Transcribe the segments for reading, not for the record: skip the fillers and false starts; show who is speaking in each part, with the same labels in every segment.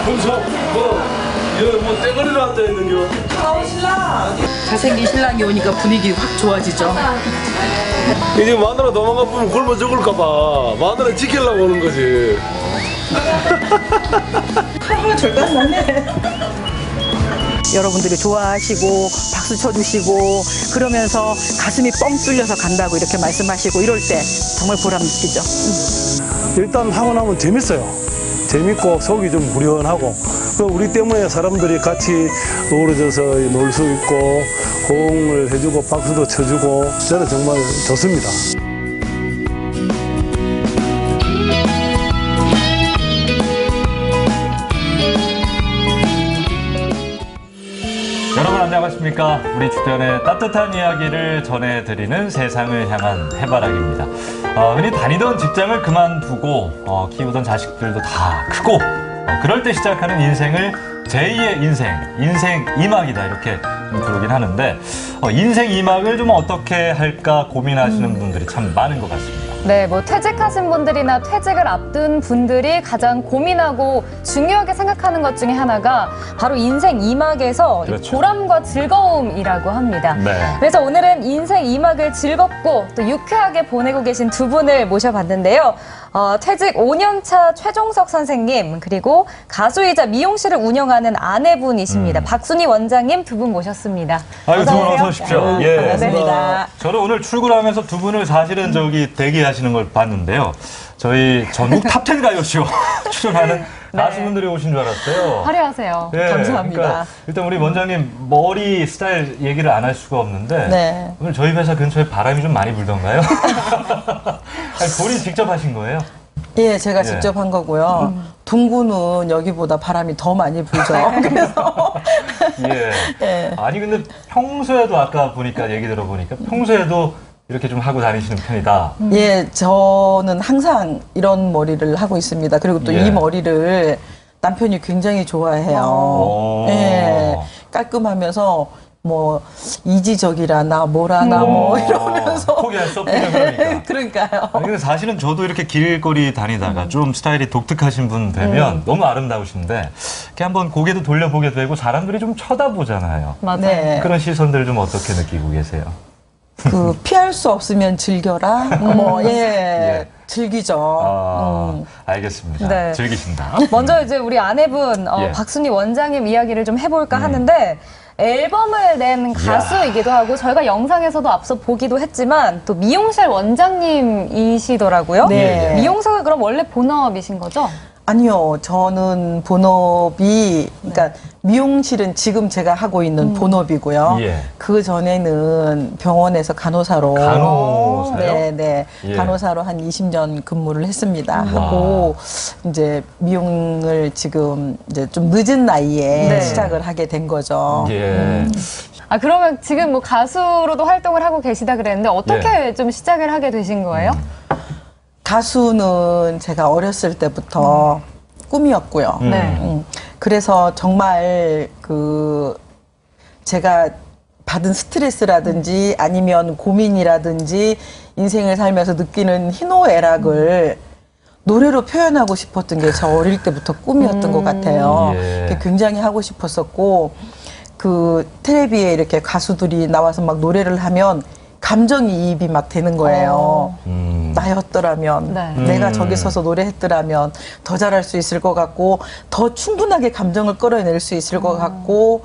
Speaker 1: 금속 뭐 떼거리로 앉아 있는 겨.
Speaker 2: 신랑.
Speaker 3: 잘생긴 신랑이 오니까 분위기 확 좋아지죠.
Speaker 1: 이제 마누라 도망가 보면 굶어 죽을까봐 마누라 지키려고 오는 거지.
Speaker 2: 절간나네.
Speaker 4: 여러분들이 좋아하시고 박수 쳐주시고 그러면서 가슴이 뻥 뚫려서 간다고 이렇게 말씀하시고 이럴 때 정말 보람 느끼죠.
Speaker 5: 일단 하고 나면 재밌어요. 재밌고 속이 좀 후련하고 우리 때문에 사람들이 같이 어우러져서 놀 수 있고 호응을 해주고 박수도 쳐주고 저는 정말 좋습니다.
Speaker 6: 여러분 안녕하십니까. 우리 주변의 따뜻한 이야기를 전해드리는 세상을 향한 해바라기입니다. 흔히 다니던 직장을 그만두고 키우던 자식들도 다 크고 그럴 때 시작하는 인생을 제2의 인생 2막이다 이렇게 좀 부르긴 하는데 인생 2막을 좀 어떻게 할까 고민하시는 분들이 참 많은 것 같습니다.
Speaker 7: 네, 뭐 퇴직하신 분들이나 퇴직을 앞둔 분들이 가장 고민하고 중요하게 생각하는 것 중에 하나가 바로 인생 2막에서
Speaker 6: 그렇죠.
Speaker 7: 보람과 즐거움이라고 합니다.
Speaker 6: 네.
Speaker 7: 그래서 오늘은 인생 2막을 즐겁고 또 유쾌하게 보내고 계신 두 분을 모셔봤는데요. 퇴직 5년차 최종석 선생님 그리고 가수이자 미용실을 운영하는 아내분이십니다. 박순희 원장님 두 분 모셨습니다.
Speaker 6: 아유, 두 분 어서 오십시오. 예.
Speaker 7: 반갑습니다.
Speaker 6: 저는 오늘 출근하면서 두 분을 사실은 저기 대기하시는 걸 봤는데요. 저희 전국 탑10 가요쇼 출연하는 가수분들이 오신 줄 알았어요.
Speaker 7: 화려하세요.
Speaker 6: 예,
Speaker 2: 감사합니다.
Speaker 6: 그러니까 일단 우리 원장님 머리 스타일 얘기를 안 할 수가 없는데
Speaker 2: 네.
Speaker 6: 오늘 저희 회사 근처에 바람이 좀 많이 불던가요? 아니, 본인 직접 하신 거예요?
Speaker 2: 예, 제가 직접 한 거고요. 둥구는 여기보다 바람이 더 많이 불죠. 그래서
Speaker 6: 예.
Speaker 2: 예.
Speaker 6: 아니 근데 평소에도 아까 보니까 얘기 들어보니까 평소에도 이렇게 좀 하고 다니시는 편이다.
Speaker 2: 예, 저는 항상 이런 머리를 하고 있습니다. 그리고 또
Speaker 6: 예.
Speaker 2: 이 머리를 남편이 굉장히 좋아해요.
Speaker 6: 오.
Speaker 2: 예, 깔끔하면서 뭐 이지적이라나 뭐라나 뭐 이러면서
Speaker 6: 포기할 수 없군요, 그러니까.
Speaker 2: 예, 그러니까요.
Speaker 6: 아니, 근데 사실은 저도 이렇게 길거리 다니다가 좀 스타일이 독특하신 분 되면 너무 아름다우신데 이렇게 한번 고개도 돌려보게 되고 사람들이 좀 쳐다보잖아요.
Speaker 7: 맞아요.
Speaker 2: 네.
Speaker 6: 그런 시선들을 좀 어떻게 느끼고 계세요?
Speaker 2: 그 피할 수 없으면 즐겨라. 뭐 예, 즐기죠.
Speaker 6: 알겠습니다.
Speaker 7: 네.
Speaker 6: 즐기신다.
Speaker 7: 먼저 이제 우리 아내분
Speaker 6: 예.
Speaker 7: 박순희 원장님 이야기를 좀 해볼까 하는데 앨범을 낸 가수이기도 하고 저희가 영상에서도 앞서 보기도 했지만 또 미용실 원장님이시더라고요.
Speaker 2: 네.
Speaker 7: 미용사가 그럼 원래 본업이신 거죠?
Speaker 2: 아니요, 저는 본업이, 그러니까 미용실은 지금 제가 하고 있는 본업이고요.
Speaker 6: 예.
Speaker 2: 그 전에는 병원에서 간호사로.
Speaker 6: 간호사요?
Speaker 2: 네.
Speaker 6: 예.
Speaker 2: 간호사로 한 20년 근무를 했습니다. 하고, 이제 미용을 지금 이제 좀 늦은 나이에
Speaker 7: 네.
Speaker 2: 시작을 하게 된 거죠.
Speaker 6: 예.
Speaker 7: 아 그러면 지금 뭐 가수로도 활동을 하고 계시다 그랬는데 어떻게 좀 시작을 하게 되신 거예요?
Speaker 2: 가수는 제가 어렸을 때부터 꿈이었고요.
Speaker 7: 네.
Speaker 2: 그래서 정말 그 제가 받은 스트레스라든지 아니면 고민이라든지 인생을 살면서 느끼는 희노애락을 노래로 표현하고 싶었던 게 저 어릴 때부터 꿈이었던 것 같아요.
Speaker 6: 예.
Speaker 2: 그게 굉장히 하고 싶었었고 그 텔레비에 이렇게 가수들이 나와서 막 노래를 하면 감정이입이 막 되는 거예요. 나였더라면
Speaker 7: 네.
Speaker 2: 내가 저기 서서 노래했더라면 더 잘할 수 있을 것 같고 더 충분하게 감정을 끌어낼 수 있을 것 같고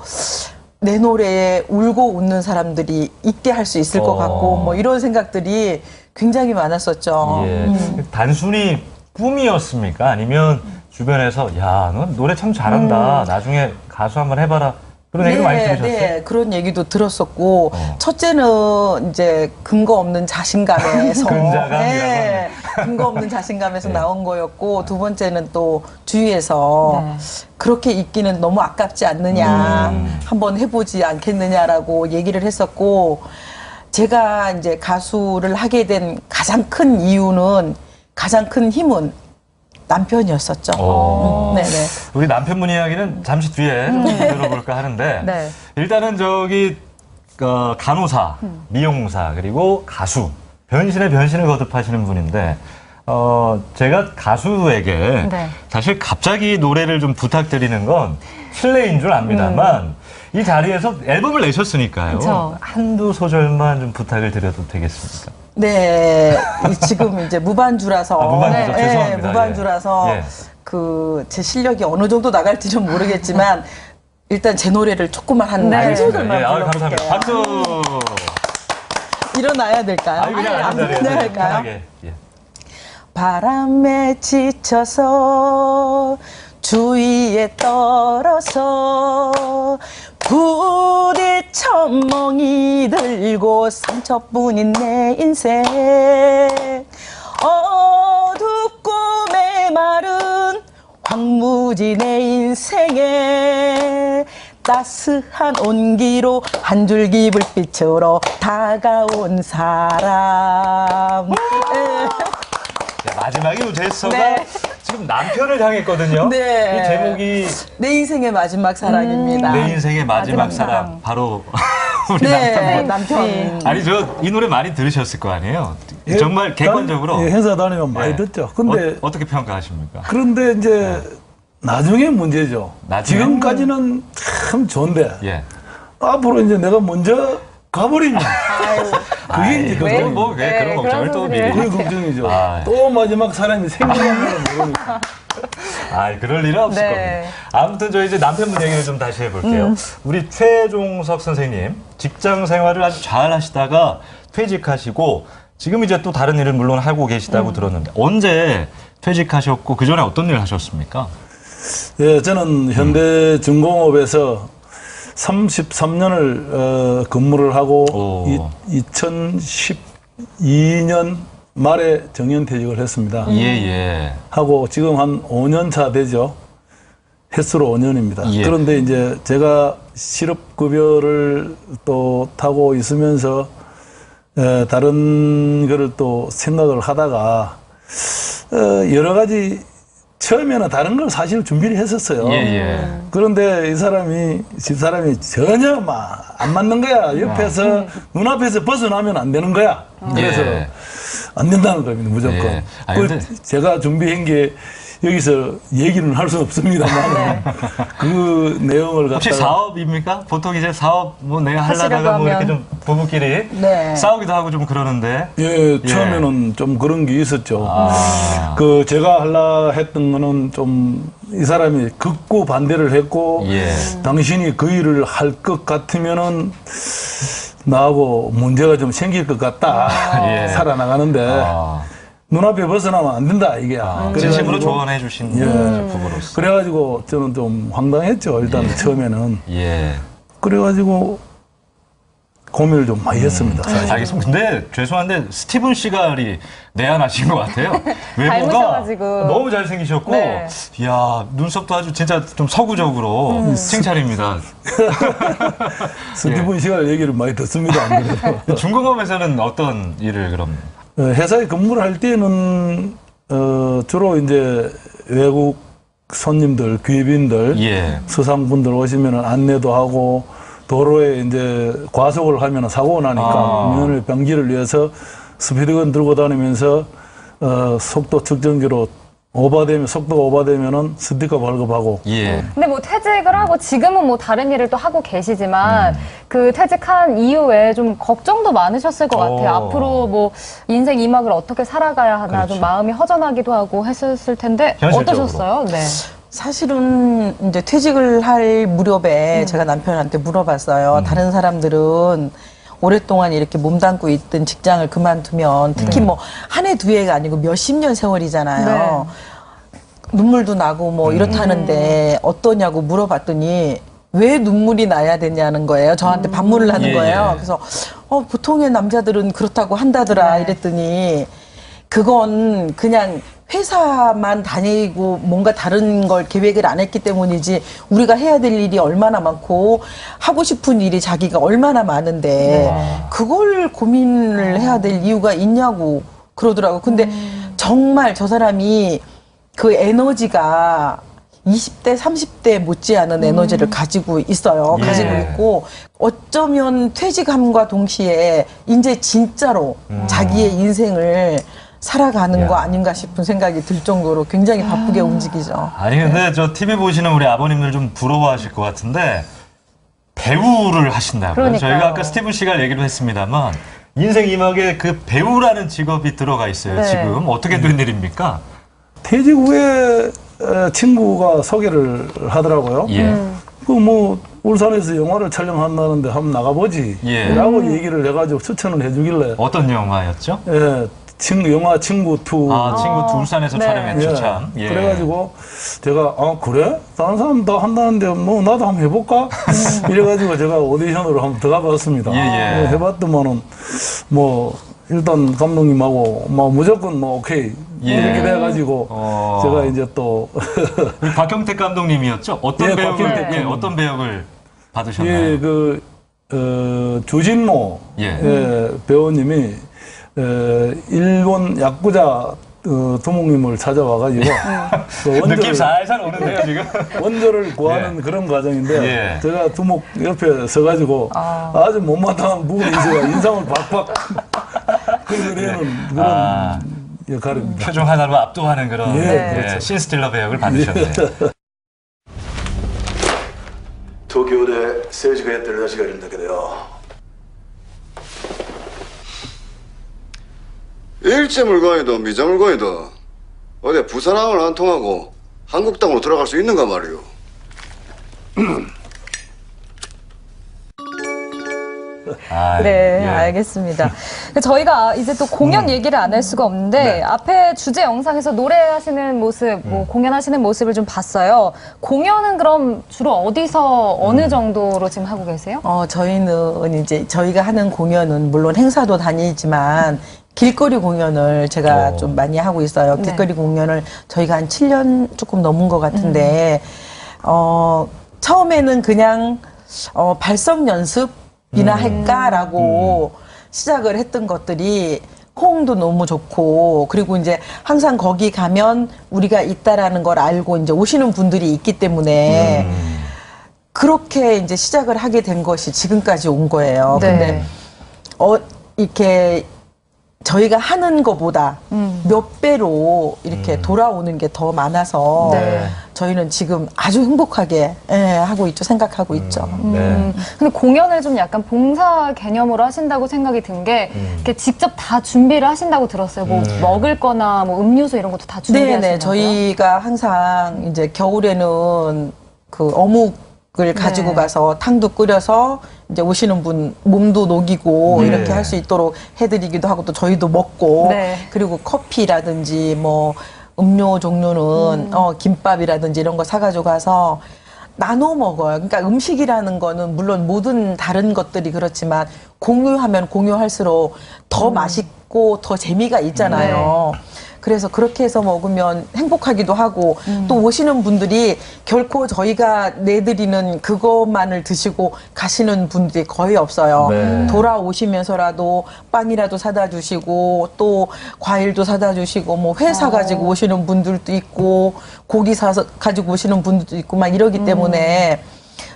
Speaker 2: 내 노래에 울고 웃는 사람들이 있게 할 수 있을 것 같고 뭐 이런 생각들이 굉장히 많았었죠.
Speaker 6: 예. 단순히 꿈이었습니까? 아니면 주변에서 야, 너 노래 참 잘한다. 나중에 가수 한번 해봐라. 그런 얘기 많이 들으셨어요?
Speaker 2: 네, 그런 얘기도 들었었고 첫째는 이제 근거 없는 자신감에서
Speaker 6: 근자감이라고
Speaker 2: 근거 없는 자신감에서 나온 거였고 두 번째는 또 주위에서
Speaker 7: 네.
Speaker 2: 그렇게 있기는 너무 아깝지 않느냐 한번 해보지 않겠느냐라고 얘기를 했었고 제가 이제 가수를 하게 된 가장 큰 이유는 가장 큰 힘은 남편이었었죠. 네네.
Speaker 6: 우리 남편분 이야기는 잠시 뒤에 좀 들어볼까 하는데
Speaker 7: 네.
Speaker 6: 일단은 저기 간호사, 미용사 그리고 가수 변신의 변신을 거듭하시는 분인데 제가 가수에게
Speaker 7: 네.
Speaker 6: 사실 갑자기 노래를 좀 부탁드리는 건 실례인 줄 압니다만 이 자리에서 앨범을 내셨으니까요.
Speaker 7: 그쵸.
Speaker 6: 한두 소절만 좀 부탁을 드려도 되겠습니까?
Speaker 2: 네, 지금 이제 무반주라서.
Speaker 6: 무반주죠. 죄송합니다.
Speaker 2: 무반주라서
Speaker 6: 예.
Speaker 2: 그 제 실력이 어느 정도 나갈지는 모르겠지만 일단 제 노래를 조금만 한 소절만
Speaker 6: 예, 감사합니다.
Speaker 2: 불러볼게요.
Speaker 6: 박수!
Speaker 2: 일어나야 될까요?
Speaker 6: 아니, 그냥 앉은 자리에서
Speaker 2: 일어나야 할까요?
Speaker 6: 편하게. 예.
Speaker 2: 바람에 지쳐서 주위에 떨어서 부딪혀 멍이 들고 상처뿐인 내 인생 어둡고 메마른 황무지 내 인생에 따스한 온기로 한 줄기 불빛으로 다가온 사람.
Speaker 6: 마지막에 제스처가
Speaker 2: 네.
Speaker 6: 지금 남편을 향했거든요.
Speaker 2: 네.
Speaker 6: 이 제목이
Speaker 2: 내 인생의 마지막 사랑입니다.
Speaker 6: 내 인생의 마지막 사랑. 바로 우리
Speaker 2: 네,
Speaker 6: 남편.
Speaker 2: 남편.
Speaker 6: 아니 저 이 노래 많이 들으셨을 거 아니에요?
Speaker 5: 예,
Speaker 6: 정말 객관적으로
Speaker 5: 행사 다니면 많이
Speaker 6: 예.
Speaker 5: 듣죠. 근데
Speaker 6: 어떻게 평가하십니까?
Speaker 5: 그런데 이제 나중에 문제죠.
Speaker 6: 나중에?
Speaker 5: 지금까지는 참 좋은데
Speaker 6: 예.
Speaker 5: 앞으로 이제 내가 먼저 가버리면 그게 이제 걱정이죠.
Speaker 6: 뭐 그런 걱정을 또 미리.
Speaker 5: 그게 걱정이죠.
Speaker 6: 아.
Speaker 5: 또 마지막 사람이 생기는 걸 모르니까.
Speaker 6: 그럴 일은 없을
Speaker 7: 네.
Speaker 6: 겁니다. 아무튼 저 이제 남편분 얘기를 좀 다시 해볼게요. 우리 최종석 선생님 직장 생활을 아주 잘 하시다가 퇴직하시고 지금 이제 또 다른 일을 물론 하고 계시다고 들었는데 언제 퇴직하셨고 그 전에 어떤 일을 하셨습니까?
Speaker 5: 예, 저는 현대중공업에서 33년을 근무를 하고
Speaker 6: 오.
Speaker 5: 2012년 말에 정년퇴직을 했습니다.
Speaker 6: 예.
Speaker 5: 하고 지금 한 5년 차 되죠. 횟수로 5년입니다.
Speaker 6: 예.
Speaker 5: 그런데 이제 제가 실업급여를 또 타고 있으면서 다른 거를 또 생각을 하다가 여러 가지 처음에는 다른 걸 사실 준비를 했었어요.
Speaker 6: 예.
Speaker 5: 그런데 집사람이 전혀 막 안 맞는 거야. 옆에서 눈앞에서 벗어나면 안 되는 거야. 그래서
Speaker 6: 예.
Speaker 5: 안 된다는 겁니다. 무조건.
Speaker 6: 예. 아니, 근데-
Speaker 5: 제가 준비한 게 여기서 얘기는 할 수 없습니다만 그 내용을 갖다가
Speaker 6: 혹시 사업입니까? 보통 이제 사업 뭐 내가
Speaker 7: 하시려고
Speaker 6: 하려다가 뭐 이렇게
Speaker 7: 하면.
Speaker 6: 좀 부부끼리
Speaker 2: 네.
Speaker 6: 싸우기도 하고 좀 그러는데.
Speaker 5: 예, 처음에는 좀 그런 게 있었죠.
Speaker 6: 아.
Speaker 5: 그 제가 하려 했던 거는 좀 이 사람이 극구 반대를 했고
Speaker 6: 예.
Speaker 5: 당신이 그 일을 할 것 같으면은 나하고 문제가 좀 생길 것 같다.
Speaker 6: 예.
Speaker 5: 살아나가는데
Speaker 6: 아.
Speaker 5: 눈앞에 벗어나면 안 된다 이게.
Speaker 6: 진심으로 조언해 주신
Speaker 5: 예.
Speaker 6: 부부로서.
Speaker 5: 그래가지고 저는 좀 황당했죠. 일단 처음에는.
Speaker 6: 예.
Speaker 5: 그래가지고 고민을 좀 많이 했습니다. 사실.
Speaker 6: 알겠습니다. 근데 죄송한데 스티븐 시갈이 내한하신 것 같아요. 외모가
Speaker 7: 닮으셔가지고.
Speaker 6: 너무 잘생기셨고,
Speaker 7: 네.
Speaker 6: 이야 눈썹도 아주 진짜 좀 서구적으로 칭찬입니다.
Speaker 5: 스티븐 시갈 얘기를 많이 듣습니다. 안 그래도.
Speaker 6: 중공업에서는 어떤 일을 그럼?
Speaker 5: 회사에 근무를 할 때는 주로 이제 외국 손님들, 귀빈들,
Speaker 6: 예.
Speaker 5: 수상분들 오시면 안내도 하고 도로에 이제 과속을 하면 사고가 나니까 면허 병기를 위해서 스피드건 들고 다니면서 속도 측정기로 속도가 오버되면은 스티커 발급하고.
Speaker 6: 예.
Speaker 7: 근데 뭐 퇴직을 하고 지금은 뭐 다른 일을 또 하고 계시지만 그 퇴직한 이후에 좀 걱정도 많으셨을 것 같아요. 앞으로 뭐 인생 2막을 어떻게 살아가야 하나
Speaker 6: 그렇죠.
Speaker 7: 좀 마음이 허전하기도 하고 했었을 텐데
Speaker 6: 현실적으로.
Speaker 7: 어떠셨어요? 네.
Speaker 2: 사실은 이제 퇴직을 할 무렵에 제가 남편한테 물어봤어요. 다른 사람들은 오랫동안 이렇게 몸담고 있던 직장을 그만두면 특히 뭐 한 해 두 해가 아니고 몇십 년 세월이잖아요. 눈물도 나고 뭐 이렇다는데 어떠냐고 물어봤더니 왜 눈물이 나야 되냐는 거예요. 저한테 반문을 하는
Speaker 6: 예,
Speaker 2: 거예요.
Speaker 6: 예.
Speaker 2: 그래서 보통의 남자들은 그렇다고 한다더라 이랬더니 그건 그냥 회사만 다니고 뭔가 다른 걸 계획을 안 했기 때문이지 우리가 해야 될 일이 얼마나 많고 하고 싶은 일이 자기가 얼마나 많은데 그걸 고민을 해야 될 이유가 있냐고 그러더라고요. 근데 정말 저 사람이 그 에너지가 20대, 30대 못지않은 에너지를 가지고 있어요.
Speaker 6: 예.
Speaker 2: 가지고 있고 어쩌면 퇴직함과 동시에 이제 진짜로 자기의 인생을 살아가는
Speaker 6: 야.
Speaker 2: 거 아닌가 싶은 생각이 들 정도로 굉장히 바쁘게 움직이죠.
Speaker 6: 아니 근데 저 TV 보시는 우리 아버님들 좀 부러워하실 것 같은데 배우를 하신다고요.
Speaker 7: 그러니까요.
Speaker 6: 저희가 아까 스티븐 씨가 얘기를 했습니다만 인생 이막에 그 배우라는 직업이 들어가 있어요.
Speaker 7: 네.
Speaker 6: 지금 어떻게 된 일입니까?
Speaker 5: 퇴직 후에 친구가 소개를 하더라고요.
Speaker 6: 예.
Speaker 5: 그 뭐 울산에서 영화를 촬영한다는데 한번 나가보지
Speaker 6: 예.
Speaker 5: 라고 얘기를 해가지고 추천을 해주길래
Speaker 6: 어떤 영화였죠?
Speaker 5: 예, 영화 친구 2
Speaker 6: 아, 친구 울산에서
Speaker 7: 네.
Speaker 6: 촬영했죠, 참. 예.
Speaker 5: 그래가지고 제가 그래? 다른 사람 다 한다는데 뭐 나도 한번 해볼까? 이래가지고 제가 오디션으로 한번 들어가봤습니다.
Speaker 6: 예, 예.
Speaker 5: 해봤더만은 뭐 일단 감독님하고 뭐 무조건 뭐 오케이
Speaker 6: 예.
Speaker 5: 이렇게 돼가지고 제가 이제 또
Speaker 6: 우리 박경택 감독님이었죠? 어떤
Speaker 5: 예,
Speaker 6: 배역을
Speaker 5: 박경택
Speaker 6: 예, 어떤 배역을 받으셨나요?
Speaker 5: 예, 주진모
Speaker 6: 예.
Speaker 5: 배우님이 일본 야쿠자 두목님을 찾아와가지고 그
Speaker 6: 느낌 살살 오는데요, 지금.
Speaker 5: 원조를 구하는
Speaker 6: 예.
Speaker 5: 그런 과정인데
Speaker 6: 예.
Speaker 5: 제가 두목 옆에 서가지고 아주 못마땅한 부분이 있어요. 인상을 박박 끌어내는 그런 역할입니다.
Speaker 6: 표정 하나로 압도하는 그런
Speaker 5: 예, 그렇죠.
Speaker 6: 신스틸러 배역을 받으셨네요.
Speaker 8: 東京で政治家やってるらしがいるんだけどよ 일제 물건이든 미자 물건이든 어디 부산항을 안 통하고 한국 땅으로 들어갈 수 있는가 말이오.
Speaker 6: 아,
Speaker 7: 네,
Speaker 6: 예.
Speaker 7: 알겠습니다. 저희가 이제 또 공연 얘기를 안 할 수가 없는데
Speaker 6: 네.
Speaker 7: 앞에 주제 영상에서 노래하시는 모습, 뭐 공연하시는 모습을 좀 봤어요. 공연은 그럼 주로 어디서 어느 정도로 지금 하고 계세요?
Speaker 2: 저희는 이제 저희가 하는 공연은 물론 행사도 다니지만 길거리 공연을 제가 좀 많이 하고 있어요.
Speaker 7: 네.
Speaker 2: 길거리 공연을 저희가 한 7년 조금 넘은 것 같은데, 처음에는 그냥, 발성 연습이나 할까라고 시작을 했던 것들이 호응도 너무 좋고, 그리고 이제 항상 거기 가면 우리가 있다라는 걸 알고 이제 오시는 분들이 있기 때문에 그렇게 이제 시작을 하게 된 것이 지금까지 온 거예요.
Speaker 7: 네.
Speaker 2: 근데, 이렇게 저희가 하는 것보다 몇 배로 이렇게 돌아오는 게 더 많아서
Speaker 7: 네.
Speaker 2: 저희는 지금 아주 행복하게 하고 있죠. 생각하고 있죠.
Speaker 6: 네.
Speaker 7: 근데 공연을 좀 약간 봉사 개념으로 하신다고 생각이 든 게 이렇게 직접 다 준비를 하신다고 들었어요. 뭐 먹을 거나 뭐 음료수 이런 것도 다 준비하시나요?
Speaker 2: 네네. 저희가 항상 이제 겨울에는 그 어묵을 가지고
Speaker 7: 네.
Speaker 2: 가서 탕도 끓여서 이제 오시는 분 몸도 녹이고
Speaker 6: 네.
Speaker 2: 이렇게 할 수 있도록 해드리기도 하고 또 저희도 먹고
Speaker 7: 네.
Speaker 2: 그리고 커피라든지 뭐 음료 종류는 김밥이라든지 이런 거 사가지고 가서 나눠 먹어요. 그러니까 음식이라는 거는 물론 모든 다른 것들이 그렇지만 공유하면 공유할수록 더 맛있고 더 재미가 있잖아요. 그래서 그렇게 해서 먹으면 행복하기도 하고 또 오시는 분들이 결코 저희가 내드리는 그것만을 드시고 가시는 분들이 거의 없어요.
Speaker 6: 네.
Speaker 2: 돌아오시면서라도 빵이라도 사다 주시고 또 과일도 사다 주시고 뭐 회 사 가지고 오시는 분들도 있고 고기 사서 가지고 오시는 분들도 있고 막 이러기 때문에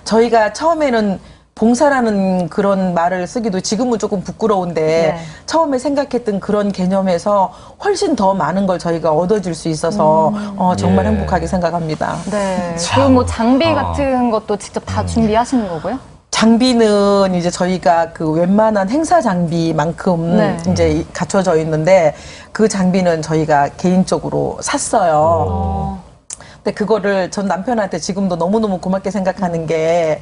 Speaker 2: 저희가 처음에는 봉사라는 그런 말을 쓰기도 지금은 조금 부끄러운데
Speaker 7: 네.
Speaker 2: 처음에 생각했던 그런 개념에서 훨씬 더 많은 걸 저희가 얻어줄 수 있어서 정말
Speaker 6: 예.
Speaker 2: 행복하게 생각합니다.
Speaker 7: 네.
Speaker 6: 참.
Speaker 7: 그리고 뭐 장비 같은 것도 직접 다 준비하시는 거고요?
Speaker 2: 장비는 이제 저희가 그 웬만한 행사 장비만큼
Speaker 7: 네.
Speaker 2: 이제 갖춰져 있는데 그 장비는 저희가 개인적으로 샀어요. 근데 그거를 전 남편한테 지금도 너무너무 고맙게 생각하는 게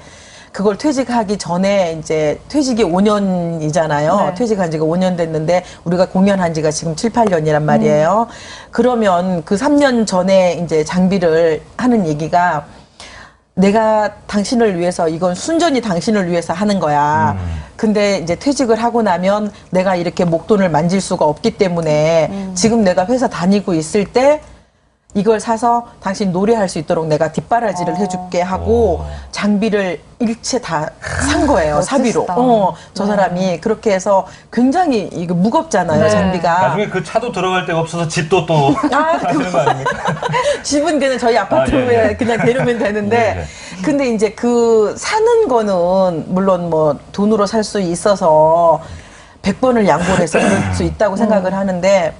Speaker 2: 그걸 퇴직하기 전에 이제 퇴직이 5년이잖아요.
Speaker 7: 네.
Speaker 2: 퇴직한 지가 5년 됐는데 우리가 공연한 지가 지금 7, 8년이란 말이에요. 그러면 그 3년 전에 이제 장비를 하는 얘기가 내가 당신을 위해서 이건 순전히 당신을 위해서 하는 거야. 근데 이제 퇴직을 하고 나면 내가 이렇게 목돈을 만질 수가 없기 때문에 지금 내가 회사 다니고 있을 때 이걸 사서 당신 노래할 수 있도록 내가 뒷바라지를 해줄게 하고 장비를 일체 다 산 거예요. 사비로.
Speaker 7: 멋지시다.
Speaker 2: 저 사람이 그렇게 해서 굉장히 이거 무겁잖아요.
Speaker 7: 네.
Speaker 2: 장비가.
Speaker 6: 나중에 그 차도 들어갈 데가 없어서 집도 또 하시는 거 아닙니까?
Speaker 2: 집은 그냥 저희 아파트에
Speaker 6: 예, 예.
Speaker 2: 그냥 데려오면 되는데
Speaker 6: 예,
Speaker 2: 근데 이제 그 사는 거는 물론 뭐 돈으로 살 수 있어서 100번을 양보를 해서 그럴 수 있다고 생각을 하는데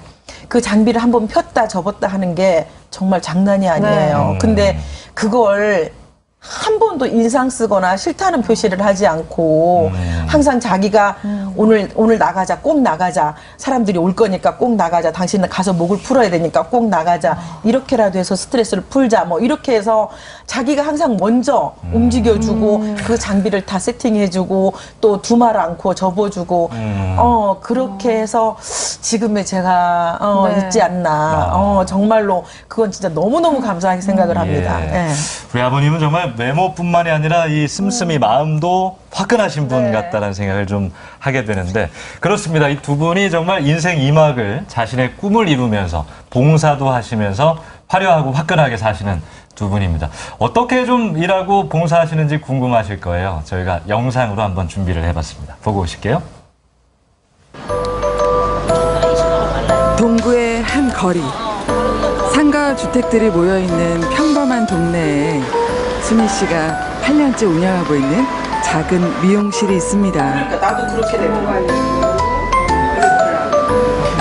Speaker 2: 그 장비를 한번 폈다 접었다 하는 게 정말 장난이 아니에요. 근데 그걸 한 번도 인상 쓰거나 싫다는 표시를 하지 않고 항상 자기가 오늘 나가자, 꼭 나가자. 사람들이 올 거니까 꼭 나가자. 당신은 가서 목을 풀어야 되니까 꼭 나가자. 이렇게라도 해서 스트레스를 풀자. 뭐 이렇게 해서 자기가 항상 먼저 움직여주고 그 장비를 다 세팅해주고 또 두말 않고 접어주고 그렇게 해서 지금의 제가 있지 않나. 정말로 그건 진짜 너무너무 감사하게 생각을 합니다. 예.
Speaker 6: 우리 아버님은 정말 외모뿐만이 아니라 이 씀씀이 마음도 화끈하신 분 같다는 생각을 좀 하게 되는데 그렇습니다. 이 두 분이 정말 인생 2막을 자신의 꿈을 이루면서 봉사도 하시면서 화려하고 화끈하게 사시는 두 분입니다. 어떻게 좀 일하고 봉사하시는지 궁금하실 거예요. 저희가 영상으로 한번 준비를 해봤습니다. 보고 오실게요.
Speaker 9: 동구의 한 거리. 상가 주택들이 모여있는 평범한 동네에 순희 씨가 8년째 운영하고 있는 작은 미용실이 있습니다.
Speaker 2: 그러니까 나도 그렇게 되는 거 아니에요.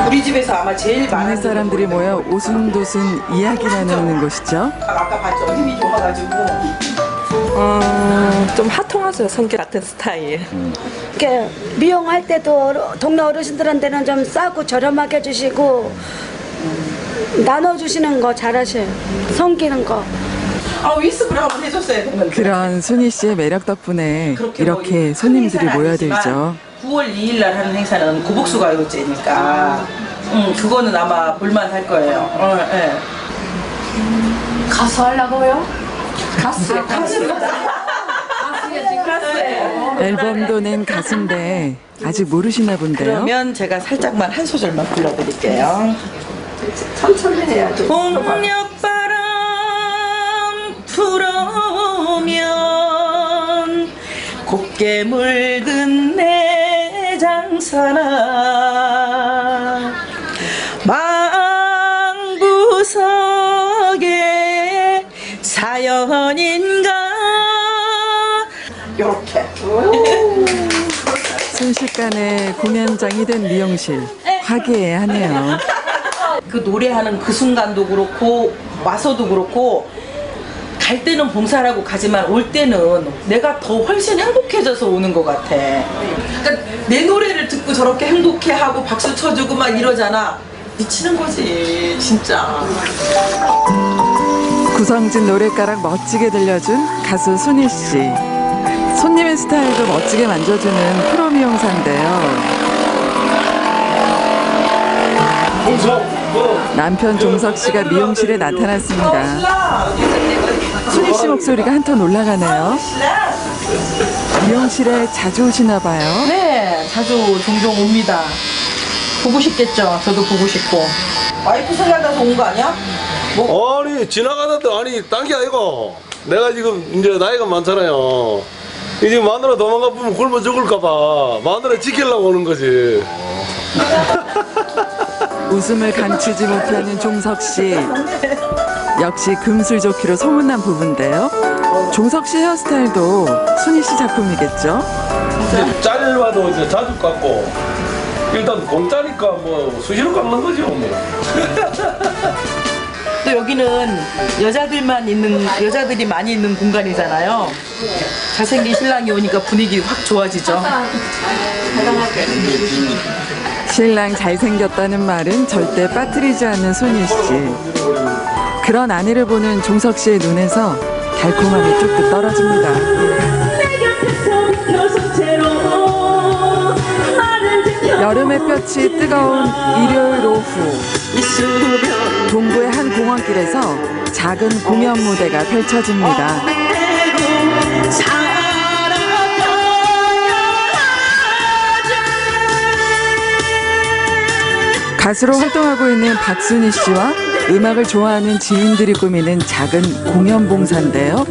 Speaker 2: 우리 집에서 아마 제일
Speaker 9: 동네
Speaker 2: 많은
Speaker 9: 사람들이 모여 오순도순 이야기 나누는 곳이죠.
Speaker 2: 아까 봤죠? 힘이 좋아가지고.
Speaker 10: 좀 하통하세요. 성격 같은 스타일. 이렇게 미용할 때도 동네 어르신들한테는 좀 싸고 저렴하게 해주시고 나눠주시는 거 잘하셔요. 섬기는 거.
Speaker 2: 위스크를 한번 해줬어야 되는데.
Speaker 9: 그런 순희 씨의 매력 덕분에
Speaker 2: 그렇게
Speaker 9: 이렇게
Speaker 2: 뭐
Speaker 9: 손님들이
Speaker 2: 행사는
Speaker 9: 모여들죠.
Speaker 2: 9월 2일 날 하는 행사는 구복수 가요제니까 그거는 아마 볼만할 거예요. 예.
Speaker 3: 가수 하려고요?
Speaker 9: 앨범도 낸 가수인데 아직 모르시나 본데요.
Speaker 2: 그러면 제가 살짝만 한 소절만 불러드릴게요.
Speaker 10: 천천히 해야지.
Speaker 2: 홍역바람 불어오면 곱게 물든 내 장사나 망부석에 사연인가 요렇게
Speaker 9: 순식간에 공연장이 된 미용실 화기애애하네요.
Speaker 2: 그 노래하는 그 순간도 그렇고 와서도 그렇고 갈 때는 봉사라고 가지만 올 때는 내가 더 훨씬 행복해져서 오는 것 같아. 그러니까 내 노래를 듣고 저렇게 행복해하고 박수 쳐주고 막 이러잖아. 미치는 거지 진짜.
Speaker 9: 구성진 노랫가락 멋지게 들려준 가수 순희 씨. 손님의 스타일도 멋지게 만져주는 프로 미용사인데요. 남편 종석 씨가 미용실에 나타났습니다. 순희 씨 목소리가 한톤 올라가네요. 미용실에 자주 오시나 봐요.
Speaker 2: 네, 자주 종종 옵니다. 보고 싶겠죠. 저도 보고 싶고. 와이프 생각나서 온 거 아니야?
Speaker 1: 아니 지나가다 아니 딴 게 아니고 내가 지금 이제 나이가 많잖아요. 이제 마누라 도망가 보면 굶어 죽을까봐 마누라 지키려고 오는 거지.
Speaker 9: 웃음을 감추지 못하는 종석 씨. 역시 금슬좋기로 소문난 부부인데요. 종석 씨 헤어스타일도 순희 씨 작품이겠죠?
Speaker 1: 짜릴봐도 이제 자주 깎고 일단 공짜니까 뭐 수시로 깎는 거지 뭐.
Speaker 2: 또 여기는 여자들이 많이 있는 공간이잖아요. 잘생긴 신랑이 오니까 분위기 확 좋아지죠.
Speaker 9: 신랑 잘생겼다는 말은 절대 빠뜨리지 않는 순희 씨. 그런 아내를 보는 종석 씨의 눈에서 달콤함이 뚝뚝 떨어집니다. 여름 햇볕이 뜨거운 일요일 오후, 동구의 한 공원길에서 작은 공연 무대가 펼쳐집니다. 가수로 활동하고 있는 박순희 씨와 음악을 좋아하는 지인들이 꾸미는 작은 공연 봉사인데요.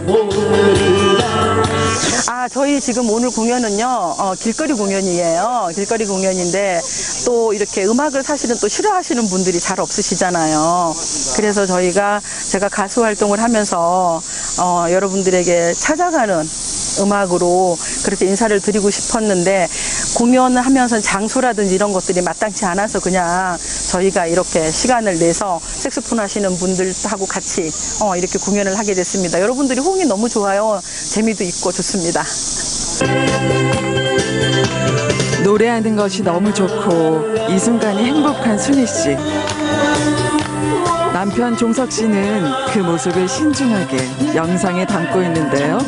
Speaker 4: 저희 지금 오늘 공연은요, 길거리 공연이에요. 길거리 공연인데 또 이렇게 음악을 사실은 또 싫어하시는 분들이 잘 없으시잖아요. 그래서 제가 가수 활동을 하면서 여러분들에게 찾아가는 음악으로 그렇게 인사를 드리고 싶었는데 공연을 하면서 장소라든지 이런 것들이 마땅치 않아서 그냥 저희가 이렇게 시간을 내서 색소폰 하시는 분들하고 같이 이렇게 공연을 하게 됐습니다. 여러분들이 호응이 너무 좋아요. 재미도 있고 좋습니다.
Speaker 9: 노래하는 것이 너무 좋고 이 순간이 행복한 순희 씨. 남편 종석 씨는 그 모습을 신중하게 영상에 담고 있는데요.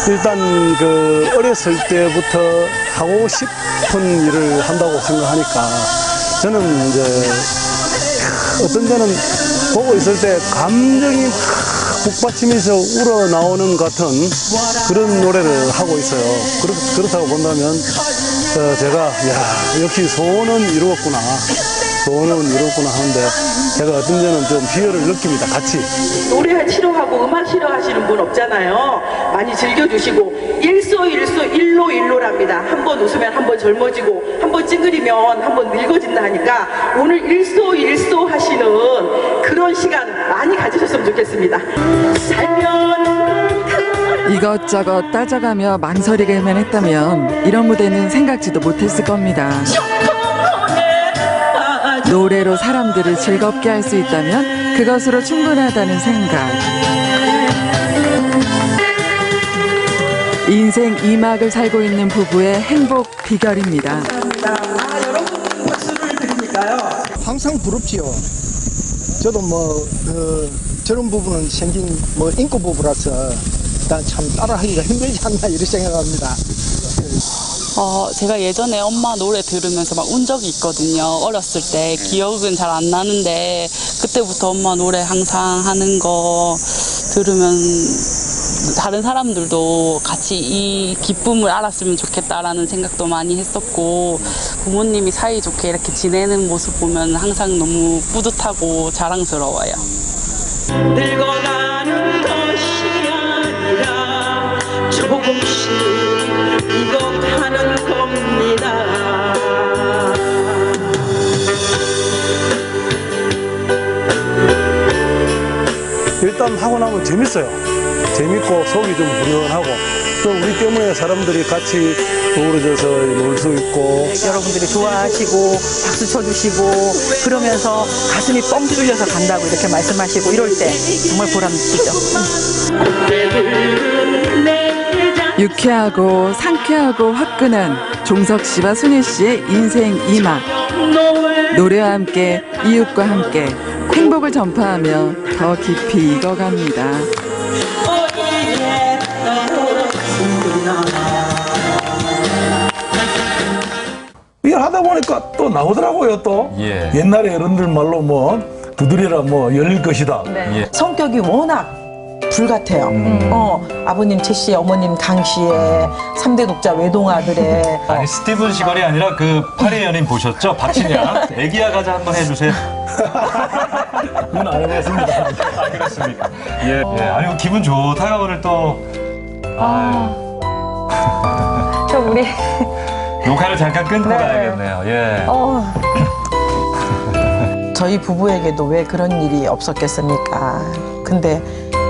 Speaker 5: 일단 그 어렸을 때부터 하고 싶은 일을 한다고 생각하니까 저는 이제 어떤 데는 보고 있을 때 감정이 북받치면서 우러나오는 같은 그런 노래를 하고 있어요. 그렇다고 본다면 제가 야 역시 소원은 이루었구나. 소원은 이루었구나 하는데 제가 어떤 데는 좀 희열을 느낍니다. 같이.
Speaker 11: 노래 싫어하고 음악 싫어하시는 분 없잖아요. 많이 즐겨주시고 일소일소랍니다. 한 번 웃으면 한 번 젊어지고 한 번 찡그리면 한 번 늙어진다 하니까 오늘 일소일소 하시는 그런 시간 많이 가지셨으면 좋겠습니다.
Speaker 9: 이것저것 따져가며 망설이기만 했다면 이런 무대는 생각지도 못했을 겁니다. 노래로 사람들을 즐겁게 할 수 있다면 그것으로 충분하다는 생각. 인생 2막을 살고 있는 부부의 행복 비결입니다.
Speaker 11: 여러분 박수를 드리니까요.
Speaker 12: 항상 부럽지요. 저도 저런 부분은 생긴 인고 부부라서 일단 참 따라하기가 힘들지 않나 이렇게 생각합니다.
Speaker 13: 제가 예전에 엄마 노래 들으면서 막 운 적이 있거든요. 어렸을 때 기억은 잘 안 나는데 그때부터 엄마 노래 항상 하는 거 들으면 다른 사람들도 같이 이 기쁨을 알았으면 좋겠다라는 생각도 많이 했었고 부모님이 사이좋게 이렇게 지내는 모습 보면 항상 너무 뿌듯하고 자랑스러워요.
Speaker 11: 늙어가는 것이 아니라 조금씩 익어가는 겁니다.
Speaker 5: 일단 하고 나면 재밌어요. 재밌고 속이 좀 후련하고 또 우리 때문에 사람들이 같이 어우러져서 놀 수 있고
Speaker 2: 여러분들이 좋아하시고 박수 쳐주시고 그러면서 가슴이 뻥 뚫려서 간다고 이렇게 말씀하시고 이럴 때 정말 보람 느끼죠.
Speaker 9: 유쾌하고 상쾌하고 화끈한 종석 씨와 순희 씨의 인생 2막. 노래와 함께 이웃과 함께 행복을 전파하며 더 깊이 익어갑니다.
Speaker 5: 이걸 하다 보니까 또 나오더라고요. 또
Speaker 6: 예.
Speaker 5: 옛날에 어른들 말로 두드리라 열릴 것이다.
Speaker 2: 네.
Speaker 6: 예.
Speaker 2: 성격이 워낙 불같아요. 아버님 최 씨, 어머님 강 씨의 3대 독자 외동아들의
Speaker 6: 아니 스티븐 시건이 아니라 그 파리 연인 보셨죠? 박신양 애기야 가자 한번 해주세요.
Speaker 5: 저는 안 해봤습니다.
Speaker 6: 아 그렇습니까? 예. 예. 아니 기분 좋다가 오늘 또
Speaker 7: 저 우리
Speaker 6: 녹화를 잠깐 끊고 가야겠네요. 예.
Speaker 2: 저희 부부에게도 왜 그런 일이 없었겠습니까? 근데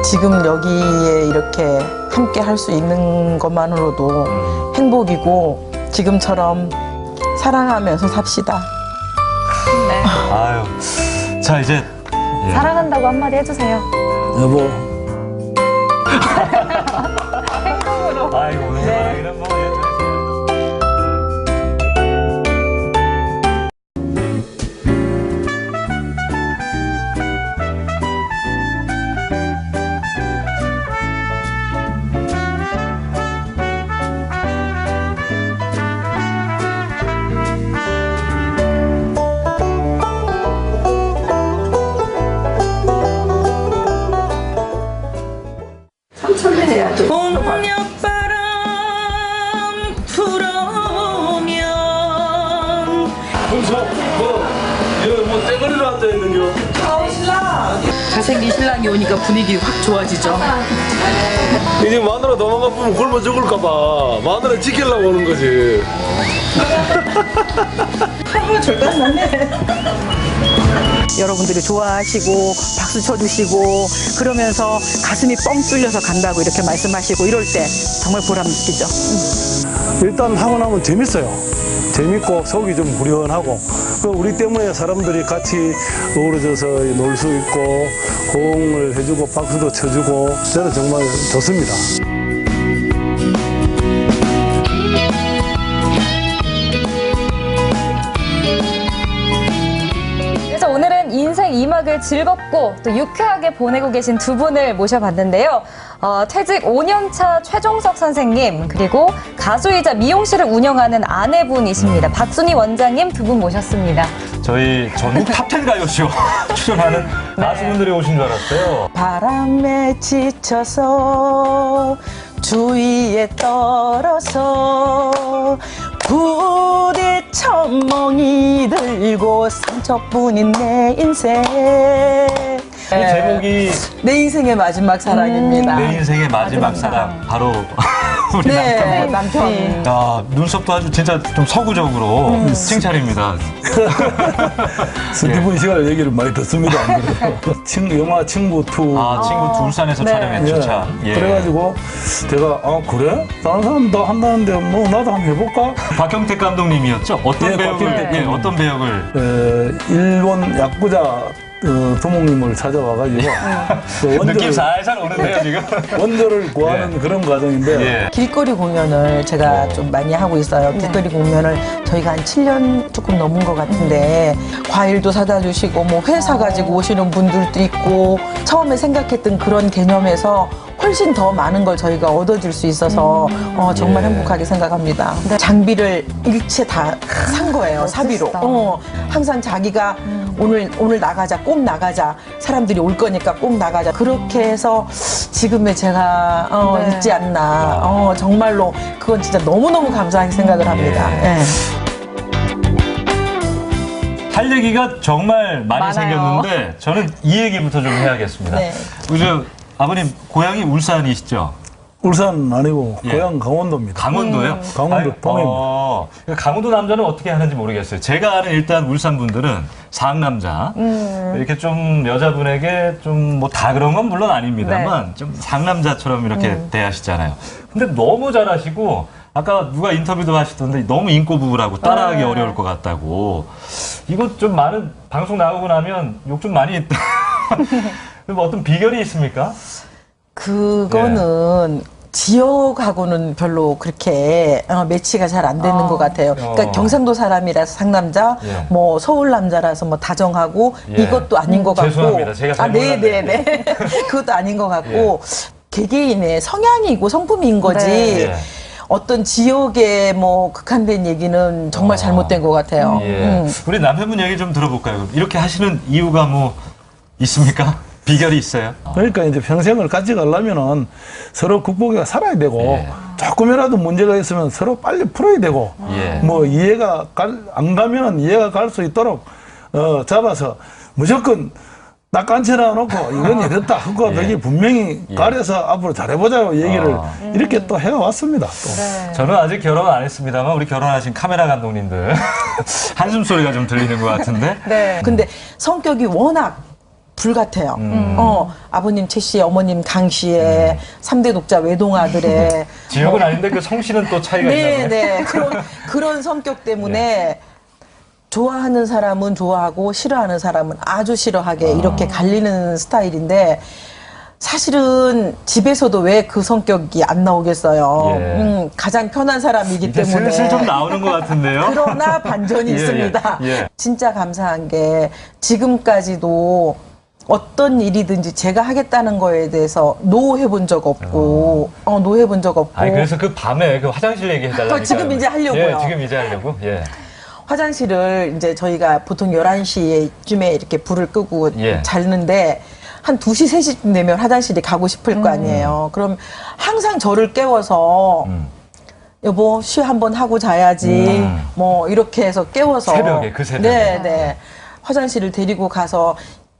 Speaker 2: 지금 여기에 이렇게 함께 할 수 있는 것만으로도 행복이고 지금처럼 사랑하면서 삽시다.
Speaker 7: 네.
Speaker 6: 아유. 자 이제
Speaker 7: 사랑한다고 한마디 해주세요.
Speaker 5: 여보.
Speaker 7: 행동으로.
Speaker 6: 아이고 오늘 사랑이란 뭐.
Speaker 11: 봄녘바람 불어오면
Speaker 1: 떼거리로 앉아있는겨.
Speaker 3: 잘생긴 신랑이 오니까 분위기 확 좋아지죠.
Speaker 1: 이제 마누라 도망가 보면 굶어 죽을까봐 마누라 지키려고 오는 거지.
Speaker 2: 절대 안 났네.
Speaker 4: 여러분들이 좋아하시고 박수 쳐주시고 그러면서 가슴이 뻥 뚫려서 간다고 이렇게 말씀하시고 이럴 때 정말 보람 느끼죠.
Speaker 5: 일단 하고 나면 재밌어요. 재밌고 속이 좀 후련하고 우리 때문에 사람들이 같이 어우러져서 놀 수 있고 호응을 해주고 박수도 쳐주고 저는 정말 좋습니다.
Speaker 7: 그래서 오늘은 인생 2막을 즐겁고 또 유쾌하게 보내고 계신 두 분을 모셔봤는데요. 퇴직 5년차 최종석 선생님 그리고 가수이자 미용실을 운영하는 아내분이십니다. 박순희 원장님 두 분 모셨습니다.
Speaker 6: 저희 전국 탑10 가요쇼 출연하는 가수분들이 오신 줄 알았어요.
Speaker 2: 바람에 지쳐서 주위에 떨어서 부딪혀 멍이 들고 상처뿐인 내 인생.
Speaker 6: 이 제목이
Speaker 2: 내 인생의 마지막 사랑입니다.
Speaker 6: 내 인생의 마지막 사랑 바로 우리
Speaker 2: 네,
Speaker 6: 남편분. 야, 눈썹도 아주 진짜 좀 서구적으로 칭찬입니다.
Speaker 5: 스티븐 씨가 얘기를 많이 듣습니다. 영화 친구 2.
Speaker 6: 아, 친구 2 울산에서 촬영했죠, 참. 예.
Speaker 5: 그래가지고 제가 그래? 다른 사람도 한다는데 뭐 나도 한번 해볼까?
Speaker 6: 박경택 감독님이었죠? 어떤 배역을? 어떤 배역을?
Speaker 5: 일본 야쿠자 두목님을 찾아와가지고
Speaker 6: 느낌 살살 오는데요 지금.
Speaker 5: 원조를 구하는 그런 과정인데
Speaker 2: 길거리 공연을 제가 좀 많이 하고 있어요. 길거리 공연을 저희가 한 7년 조금 넘은 것 같은데 과일도 사다 주시고 뭐 회사 가지고 오시는 분들도 있고 처음에 생각했던 그런 개념에서 훨씬 더 많은 걸 저희가 얻어줄 수 있어서 정말 행복하게 생각합니다. 장비를 일체 다 산 거예요. 사비로. 항상 자기가 오늘 나가자, 꼭 나가자. 사람들이 올 거니까 꼭 나가자. 그렇게 해서 지금의 제가 있지 않나. 정말로 그건 진짜 너무너무 감사하게 생각을 합니다. 예.
Speaker 6: 할 얘기가 정말 많이
Speaker 7: 많아요.
Speaker 6: 생겼는데 저는 이 얘기부터 좀 해야겠습니다.
Speaker 2: 네.
Speaker 6: 요즘 아버님 고향이 울산이시죠?
Speaker 5: 울산 아니고 고향 강원도입니다.
Speaker 6: 강원도요?
Speaker 5: 강원도 동해입니다.
Speaker 6: 강원도 남자는 어떻게 하는지 모르겠어요. 제가 아는 일단 울산 분들은 상남자 이렇게 좀 여자분에게 좀 뭐 다 그런 건 물론 아닙니다만 좀 상남자처럼 이렇게 대하시잖아요. 근데 너무 잘하시고 아까 누가 인터뷰도 하시던데 너무 인꼬부부라고 따라하기 어려울 것 같다고. 이거 좀 많은 방송 나오고 나면 욕 좀 많이 했다. 뭐 어떤 비결이 있습니까?
Speaker 2: 그거는 지역하고는 별로 그렇게 매치가 잘 안 되는 것 같아요. 그러니까 경상도 사람이라서 상남자, 뭐 서울 남자라서 뭐 다정하고 이것도 아닌 것 같고.
Speaker 6: 죄송합니다. 제가 잘 몰랐네요.
Speaker 2: 네네네. 그것도 아닌 것 같고 개개인의 성향이고 성품인 거지. 어떤 지역에 뭐 극한된 얘기는 정말 잘못된 것 같아요.
Speaker 6: 우리 남편분 얘기 좀 들어볼까요? 이렇게 하시는 이유가 뭐 있습니까? 비결이 있어요?
Speaker 5: 그러니까 이제 평생을 같이 가려면은 서로 극복이 살아야 되고 조금이라도 문제가 있으면 서로 빨리 풀어야 되고 뭐 이해가 안 가면은 이해가 갈 수 있도록 잡아서 무조건 딱 앉혀놔 놓고 이건 이랬다 하고 여기 분명히 가려서 앞으로 잘해보자고 얘기를 이렇게 또 해왔습니다. 또.
Speaker 6: 저는 아직 결혼 안 했습니다만 우리 결혼하신 카메라 감독님들 한숨 소리가 좀 들리는 것 같은데.
Speaker 2: 근데 성격이 워낙 불같아요. 아버님 최 씨, 어머님 강 씨의 3대 독자 외동아들의
Speaker 6: 지역은 아닌데 그 성씨는 또 차이가 있나요?
Speaker 2: 네. 그런 성격 때문에 좋아하는 사람은 좋아하고 싫어하는 사람은 아주 싫어하게 이렇게 갈리는 스타일인데 사실은 집에서도 왜 그 성격이 안 나오겠어요. 가장 편한 사람이기 때문에
Speaker 6: 슬슬 좀 나오는 것 같은데요.
Speaker 2: 그러나 반전이 있습니다. 진짜 감사한 게 지금까지도 어떤 일이든지 제가 하겠다는 거에 대해서 노 해본 적 없고, 노 해본 적 없고.
Speaker 6: 아니, 그래서 그 밤에 그 화장실 얘기 해달라니까요.
Speaker 2: 지금 이제 하려고요.
Speaker 6: 지금 이제 하려고.
Speaker 2: 화장실을 이제 저희가 보통 11시쯤에 이렇게 불을 끄고 자는데 한 2시, 3시쯤 되면 화장실이 가고 싶을 거 아니에요. 그럼 항상 저를 깨워서 여보, 쉬 한번 하고 자야지. 뭐 이렇게 해서 깨워서.
Speaker 6: 새벽에, 그 새벽에.
Speaker 2: 네. 화장실을 데리고 가서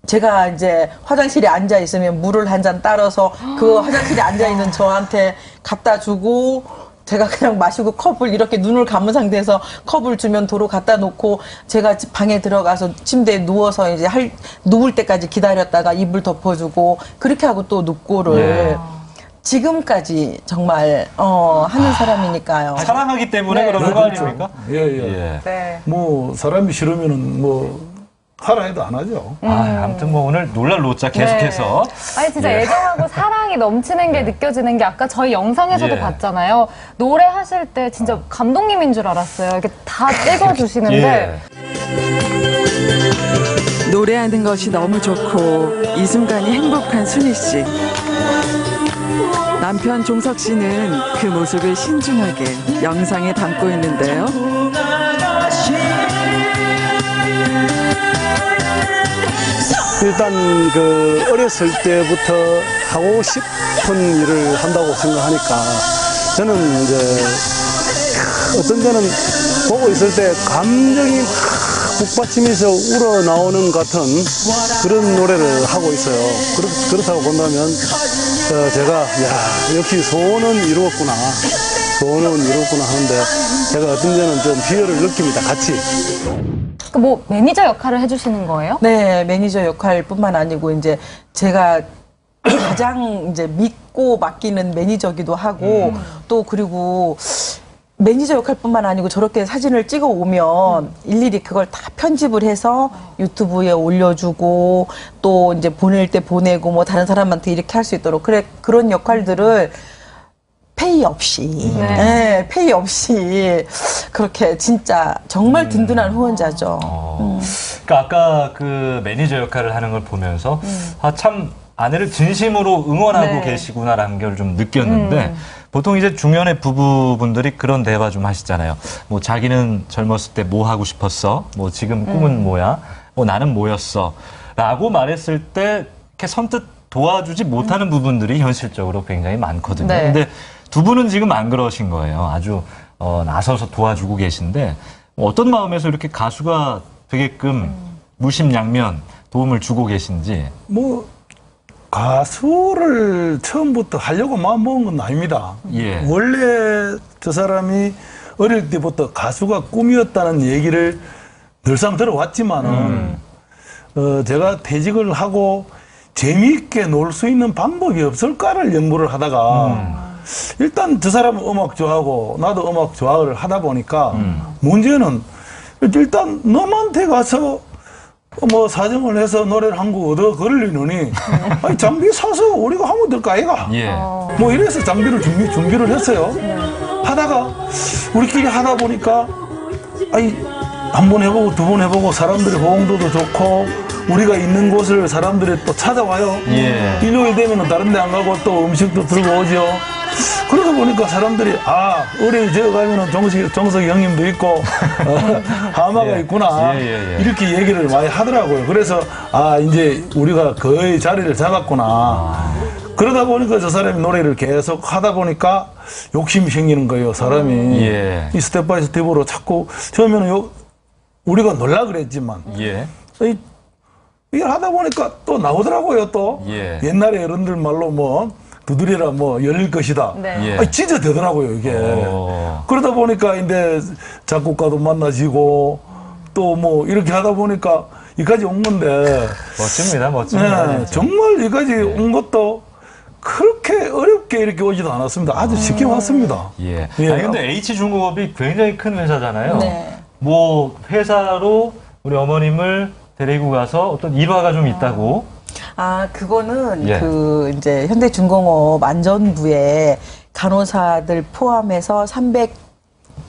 Speaker 2: 제가 이제 화장실에 앉아 있으면 물을 한 잔 따라서 그 화장실에 앉아 있는 저한테 갖다 주고 제가 그냥 마시고 컵을 이렇게 눈을 감은 상태에서 컵을 주면 도로 갖다 놓고 제가 방에 들어가서 침대에 누워서 이제 누울 때까지 기다렸다가 이불 덮어주고 그렇게 하고 또 눕고를 지금까지 정말 하는 사람이니까요.
Speaker 6: 사랑하기 때문에
Speaker 2: 네.
Speaker 6: 그러는 거 아닙니까?
Speaker 5: 예.
Speaker 2: 네.
Speaker 5: 뭐 사람이 싫으면은 뭐 하라 해도 안 하죠.
Speaker 6: 아무튼 뭐 오늘 놀랄 로짜 계속해서.
Speaker 7: 아니 진짜
Speaker 6: 예.
Speaker 7: 애정하고 사랑이 넘치는 게 느껴지는 게 아까 저희 영상에서도
Speaker 6: 예.
Speaker 7: 봤잖아요. 노래하실 때 진짜 감독님인 줄 알았어요. 이렇게 다 찍어주시는데.
Speaker 9: 노래하는 것이 너무 좋고 이 순간이 행복한 순희 씨. 남편 종석 씨는 그 모습을 신중하게 영상에 담고 있는데요.
Speaker 5: 일단 그 어렸을 때부터 하고 싶은 일을 한다고 생각하니까 저는 이제 어떤 데는 보고 있을 때 감정이 북받치면서 우러나오는 같은 그런 노래를 하고 있어요. 그렇다고 본다면 제가 야 역시 소원은 이루었구나 하는데 제가 어떤 데는 좀 희열을 느낍니다. 같이.
Speaker 7: 뭐 매니저 역할을 해주시는 거예요?
Speaker 2: 네, 매니저 역할뿐만 아니고 이제 제가 가장 이제 믿고 맡기는 매니저기도 하고 또 그리고 매니저 역할뿐만 아니고 저렇게 사진을 찍어 오면 일일이 그걸 다 편집을 해서 유튜브에 올려주고 또 이제 보낼 때 보내고 뭐 다른 사람한테 이렇게 할 수 있도록 그런 역할들을 페이 없이, 네, 페이 없이 그렇게 진짜 정말 든든한 후원자죠.
Speaker 6: 그러니까 아까 그 매니저 역할을 하는 걸 보면서 참 아내를 진심으로 응원하고 계시구나라는 걸 좀 느꼈는데 보통 이제 중년의 부부분들이 그런 대화 좀 하시잖아요. 뭐 자기는 젊었을 때 뭐 하고 싶었어? 뭐 지금 꿈은 뭐야? 뭐 나는 뭐였어? 라고 말했을 때 이렇게 선뜻 도와주지 못하는 부분들이 현실적으로 굉장히 많거든요.
Speaker 2: 네.
Speaker 6: 근데 두 분은 지금 안 그러신 거예요. 아주 나서서 도와주고 계신데 어떤 마음에서 이렇게 가수가 되게끔 무심양면 도움을 주고 계신지.
Speaker 5: 뭐 가수를 처음부터 하려고 마음먹은 건 아닙니다.
Speaker 6: 예.
Speaker 5: 원래 저 사람이 어릴 때부터 가수가 꿈이었다는 얘기를 늘상 들어왔지만은 제가 퇴직을 하고 재미있게 놀 수 있는 방법이 없을까를 연구를 하다가 일단 저 사람은 음악 좋아하고 나도 음악 좋아를 하다 보니까 문제는 일단 너한테 가서 뭐 사정을 해서 노래를 한 곡 얻어 걸리느니 아니 장비 사서 우리가 하면 될까 아이가?
Speaker 6: 예.
Speaker 5: 뭐 이래서 장비를 준비를 했어요. 하다가 우리끼리 하다 보니까 아니 한 번 해보고 두 번 해보고 사람들의 호응도도 좋고 우리가 있는 곳을 사람들이 또 찾아와요.
Speaker 6: 예.
Speaker 5: 일요일 되면은 다른 데 안 가고 또 음식도 들고 오죠. 그러다 보니까 사람들이 어린이 지어 가면은 정석이 형님도 있고 하마가 있구나 이렇게 얘기를 많이 하더라고요. 그래서 이제 우리가 거의 자리를 잡았구나. 그러다 보니까 저 사람이 노래를 계속 하다 보니까 욕심이 생기는 거예요. 사람이 이 스텝 바이 스텝으로 자꾸 처음에는 우리가 놀라 그랬지만 이걸 하다 보니까 또 나오더라고요. 또 옛날에 어른들 말로 뭐 두드리라 뭐 열릴 것이다. 진짜 되더라고요 이게. 그러다 보니까 이제 작곡가도 만나지고 또 뭐 이렇게 하다 보니까 여기까지 온 건데.
Speaker 6: 멋집니다.
Speaker 5: 네, 정말 여기까지 온 것도 그렇게 어렵게 이렇게 오지도 않았습니다. 아주 쉽게 왔습니다.
Speaker 6: 아니 근데 H중공업이 굉장히 큰 회사잖아요.
Speaker 2: 네.
Speaker 6: 뭐 회사로 우리 어머님을 데리고 가서 어떤 일화가 좀 있다고.
Speaker 2: 그거는 그 이제 현대중공업 안전부에 간호사들 포함해서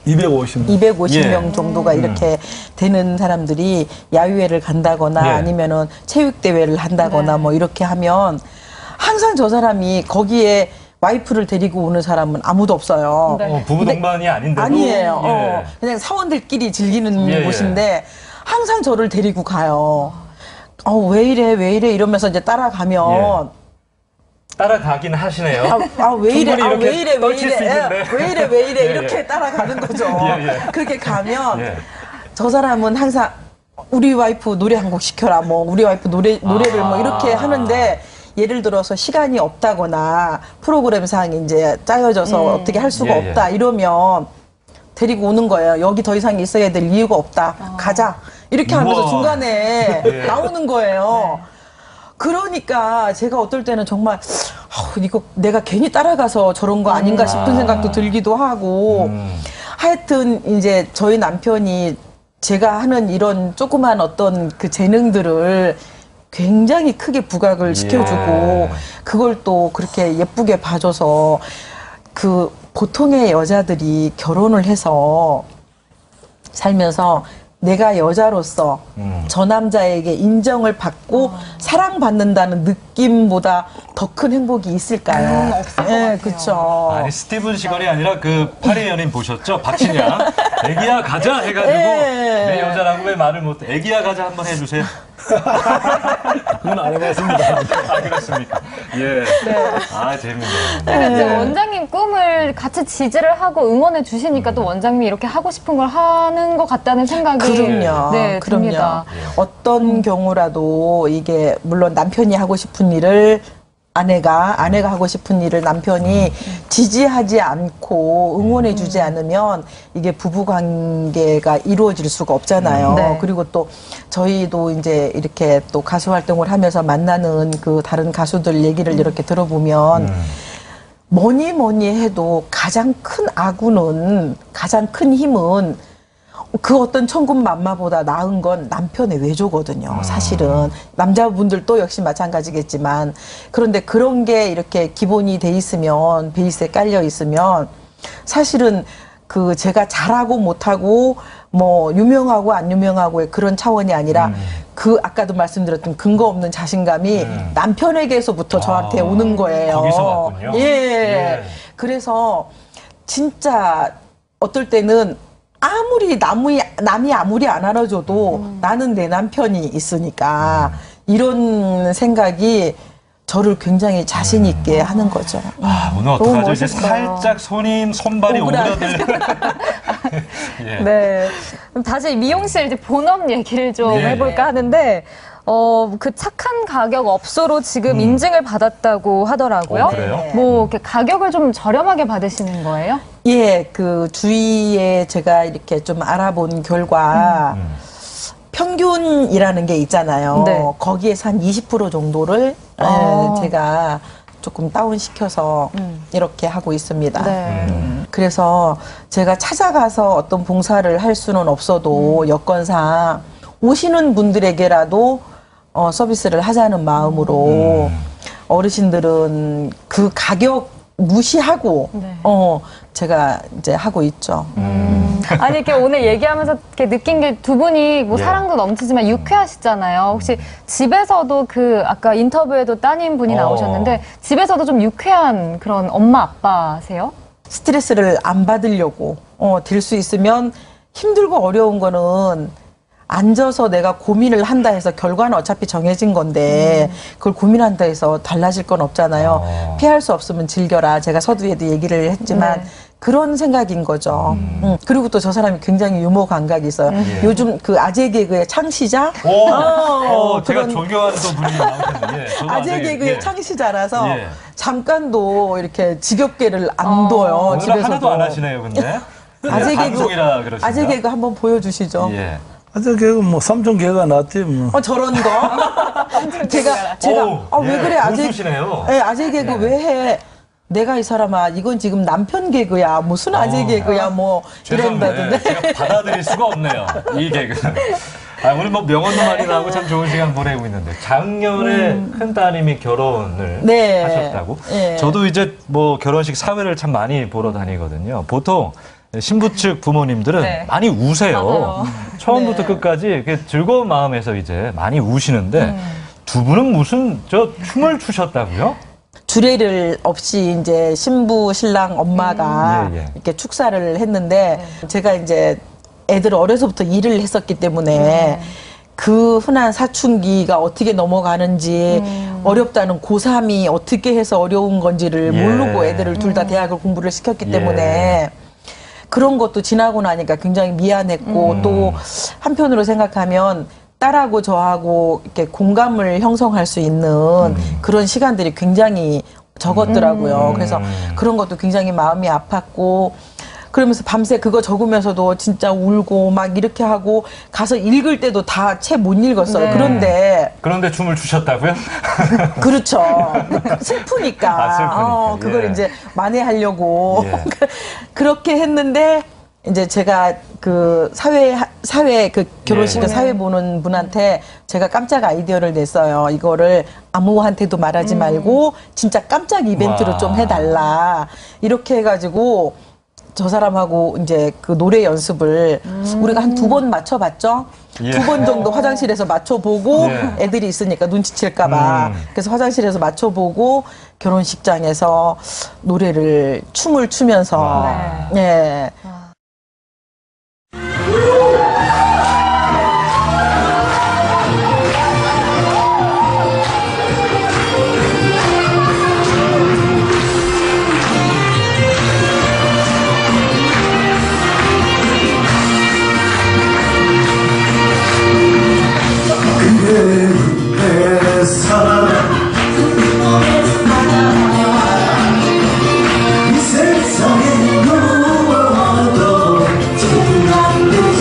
Speaker 2: 250명 정도가 이렇게 되는 사람들이 야유회를 간다거나 아니면은 체육대회를 한다거나 뭐 이렇게 하면 항상 저 사람이 거기에 와이프를 데리고 오는 사람은 아무도 없어요.
Speaker 6: 부부 동반이 아닌데도.
Speaker 2: 아니에요. 그냥 사원들끼리 즐기는 곳인데 항상 저를 데리고 가요. 왜 이래 이러면서 이제 따라가면
Speaker 6: 따라가긴 하시네요.
Speaker 2: 왜 이래
Speaker 6: 예.
Speaker 2: 이렇게 따라가는 거죠. 그렇게 가면 저 사람은 항상 우리 와이프 노래 한 곡 시켜라, 뭐 우리 와이프 노래를 뭐 이렇게 하는데 예를 들어서 시간이 없다거나 프로그램상 이제 짜여져서 어떻게 할 수가 없다 이러면 데리고 오는 거예요. 여기 더 이상 있어야 될 이유가 없다. 가자. 이렇게 하면서
Speaker 6: 우와.
Speaker 2: 중간에 나오는 거예요. 그러니까 제가 어떨 때는 정말 이거 내가 괜히 따라가서 저런 거 아닌가 싶은 생각도 들기도 하고 하여튼 이제 저희 남편이 제가 하는 이런 조그만 어떤 그 재능들을 굉장히 크게 부각을 시켜주고 그걸 또 그렇게 예쁘게 봐줘서 그 보통의 여자들이 결혼을 해서 살면서 내가 여자로서 저 남자에게 인정을 받고 사랑받는다는 느낌보다 더 큰 행복이 있을까요? 네, 그렇죠.
Speaker 6: 아니 스티븐 시건이 아니라 그 파리 연인 보셨죠? 박신양 애기야 가자 해가지고 내 여자라고 왜 말을 못해? 애기야 가자 한번 해주세요.
Speaker 5: 그건 안 해봤습니다.
Speaker 6: 아 그렇습니까? 예. 아 재밌네요.
Speaker 7: 그러니까 이제 원장님 꿈을 같이 지지를 하고 응원해 주시니까 또 원장님이 이렇게 하고 싶은 걸 하는 것 같다는 생각이
Speaker 2: 그럼요.
Speaker 7: 네, 듭니다.
Speaker 2: 어떤 경우라도 이게 물론 남편이 하고 싶은 일을 아내가 하고 싶은 일을 남편이 지지하지 않고 응원해주지 않으면 이게 부부 관계가 이루어질 수가 없잖아요.
Speaker 7: 네.
Speaker 2: 그리고 또 저희도 이제 이렇게 또 가수 활동을 하면서 만나는 그 다른 가수들 얘기를 이렇게 들어보면 뭐니 해도 가장 큰 아군은 가장 큰 힘은 그 어떤 천군만마보다 나은 건 남편의 외조거든요. 사실은 남자분들도 역시 마찬가지겠지만 그런데 그런 게 이렇게 기본이 돼 있으면 베이스에 깔려 있으면 사실은 그 제가 잘하고 못하고 뭐 유명하고 안 유명하고의 그런 차원이 아니라 그 아까도 말씀드렸던 근거 없는 자신감이 남편에게서부터 저한테 오는 거예요.
Speaker 6: 거기서 왔군요.
Speaker 2: 예. 그래서 진짜 어떨 때는 아무리 남이 아무리 안 알아줘도 나는 내 남편이 있으니까 이런 생각이 저를 굉장히 자신 있게 하는 거죠.
Speaker 6: 아, 오늘 어떡하죠? 이제 살짝 손발이 오그라들. 예.
Speaker 7: 네. 그럼 다시 미용실 이제 본업 얘기를 좀 해볼까 하는데, 그 착한 가격 업소로 지금 인증을 받았다고 하더라고요.
Speaker 6: 그래요?
Speaker 7: 뭐, 이렇게 가격을 좀 저렴하게 받으시는 거예요?
Speaker 2: 예, 그 주위에 제가 이렇게 좀 알아본 결과 평균이라는 게 있잖아요.
Speaker 7: 네.
Speaker 2: 거기에서 한 20% 정도를 제가 조금 다운시켜서 이렇게 하고 있습니다. 그래서 제가 찾아가서 어떤 봉사를 할 수는 없어도 여건상 오시는 분들에게라도 서비스를 하자는 마음으로 어르신들은 그 가격 무시하고 제가 이제 하고 있죠.
Speaker 7: 아니 이렇게 오늘 얘기하면서 이렇게 느낀 게 두 분이 뭐 사랑도 넘치지만 유쾌하시잖아요. 혹시 집에서도 그 아까 인터뷰에도 따님 분이 나오셨는데 집에서도 좀 유쾌한 그런 엄마 아빠세요?
Speaker 2: 스트레스를 안 받으려고 될 수 있으면 힘들고 어려운 거는 앉아서 내가 고민을 한다 해서 결과는 어차피 정해진 건데 그걸 고민한다 해서 달라질 건 없잖아요. 피할 수 없으면 즐겨라. 제가 서두에도 얘기를 했지만 그런 생각인 거죠. 그리고 또 저 사람이 굉장히 유머 감각이 있어요. 요즘 그 아재 개그의 창시자?
Speaker 6: 제가 존경하는 또 분이 나오셨는데
Speaker 2: 아재 개그의 창시자라서 잠깐도 이렇게 지겹게를 안 둬요.
Speaker 6: 오늘
Speaker 2: 집에서도.
Speaker 6: 하나도 안 하시네요, 근데.
Speaker 2: 아재 개그,
Speaker 6: 아재
Speaker 2: 개그 한번 보여주시죠.
Speaker 5: 아재 개그 뭐 삼촌 개가 낫지 뭐.
Speaker 2: 저런 거. 제가 왜 그래
Speaker 6: 고수시네요.
Speaker 2: 아재 개그 왜 해? 내가 이 사람아 이건 지금 남편 개그야 무슨 아재 개그야 뭐 이런다던데.
Speaker 6: 제가 받아들일 수가 없네요, 이 개그. 오늘 뭐 명언도 많이 나오고 참 좋은 시간 보내고 있는데 작년에 큰 따님이 결혼을 하셨다고. 저도 이제 뭐 결혼식 사회를 참 많이 보러 다니거든요. 보통 신부 측 부모님들은 많이 우세요. 처음부터 끝까지 이렇게 즐거운 마음에서 이제 많이 우시는데 두 분은 무슨 춤을 추셨다고요?
Speaker 2: 주례를 없이 이제 신부 신랑 엄마가 이렇게 축사를 했는데 제가 이제 애들 어려서부터 일을 했었기 때문에 그 흔한 사춘기가 어떻게 넘어가는지 어렵다는 고3이 어떻게 해서 어려운 건지를 모르고 애들을 둘 다 대학을 공부를 시켰기 때문에 그런 것도 지나고 나니까 굉장히 미안했고 또 한편으로 생각하면 딸하고 저하고 이렇게 공감을 형성할 수 있는 그런 시간들이 굉장히 적었더라고요. 그래서 그런 것도 굉장히 마음이 아팠고, 그러면서 밤새 그거 적으면서도 진짜 울고 막 이렇게 하고 가서 읽을 때도 다 채 못 읽었어요.
Speaker 6: 그런데 춤을 추셨다고요?
Speaker 2: 그렇죠. 슬프니까.
Speaker 6: 슬프니까.
Speaker 2: 그걸
Speaker 6: 예.
Speaker 2: 이제 만회하려고
Speaker 6: 예.
Speaker 2: 그렇게 했는데, 이제 제가 그 사회 그 결혼식에
Speaker 6: 예.
Speaker 2: 사회 보는 분한테 제가 깜짝 아이디어를 냈어요. 이거를 아무한테도 말하지 말고 진짜 깜짝 이벤트로
Speaker 6: 와.
Speaker 2: 좀 해달라. 이렇게 해가지고 저 사람하고 이제 그 노래 연습을 우리가 한 2번 맞춰봤죠.
Speaker 6: 예.
Speaker 2: 2번 정도 화장실에서 맞춰보고
Speaker 6: 예.
Speaker 2: 애들이 있으니까 눈치챌까봐. 그래서 화장실에서 맞춰보고 결혼식장에서 노래를 춤을 추면서 예.
Speaker 14: 내 사랑 이 세상에 누워도 정말 되지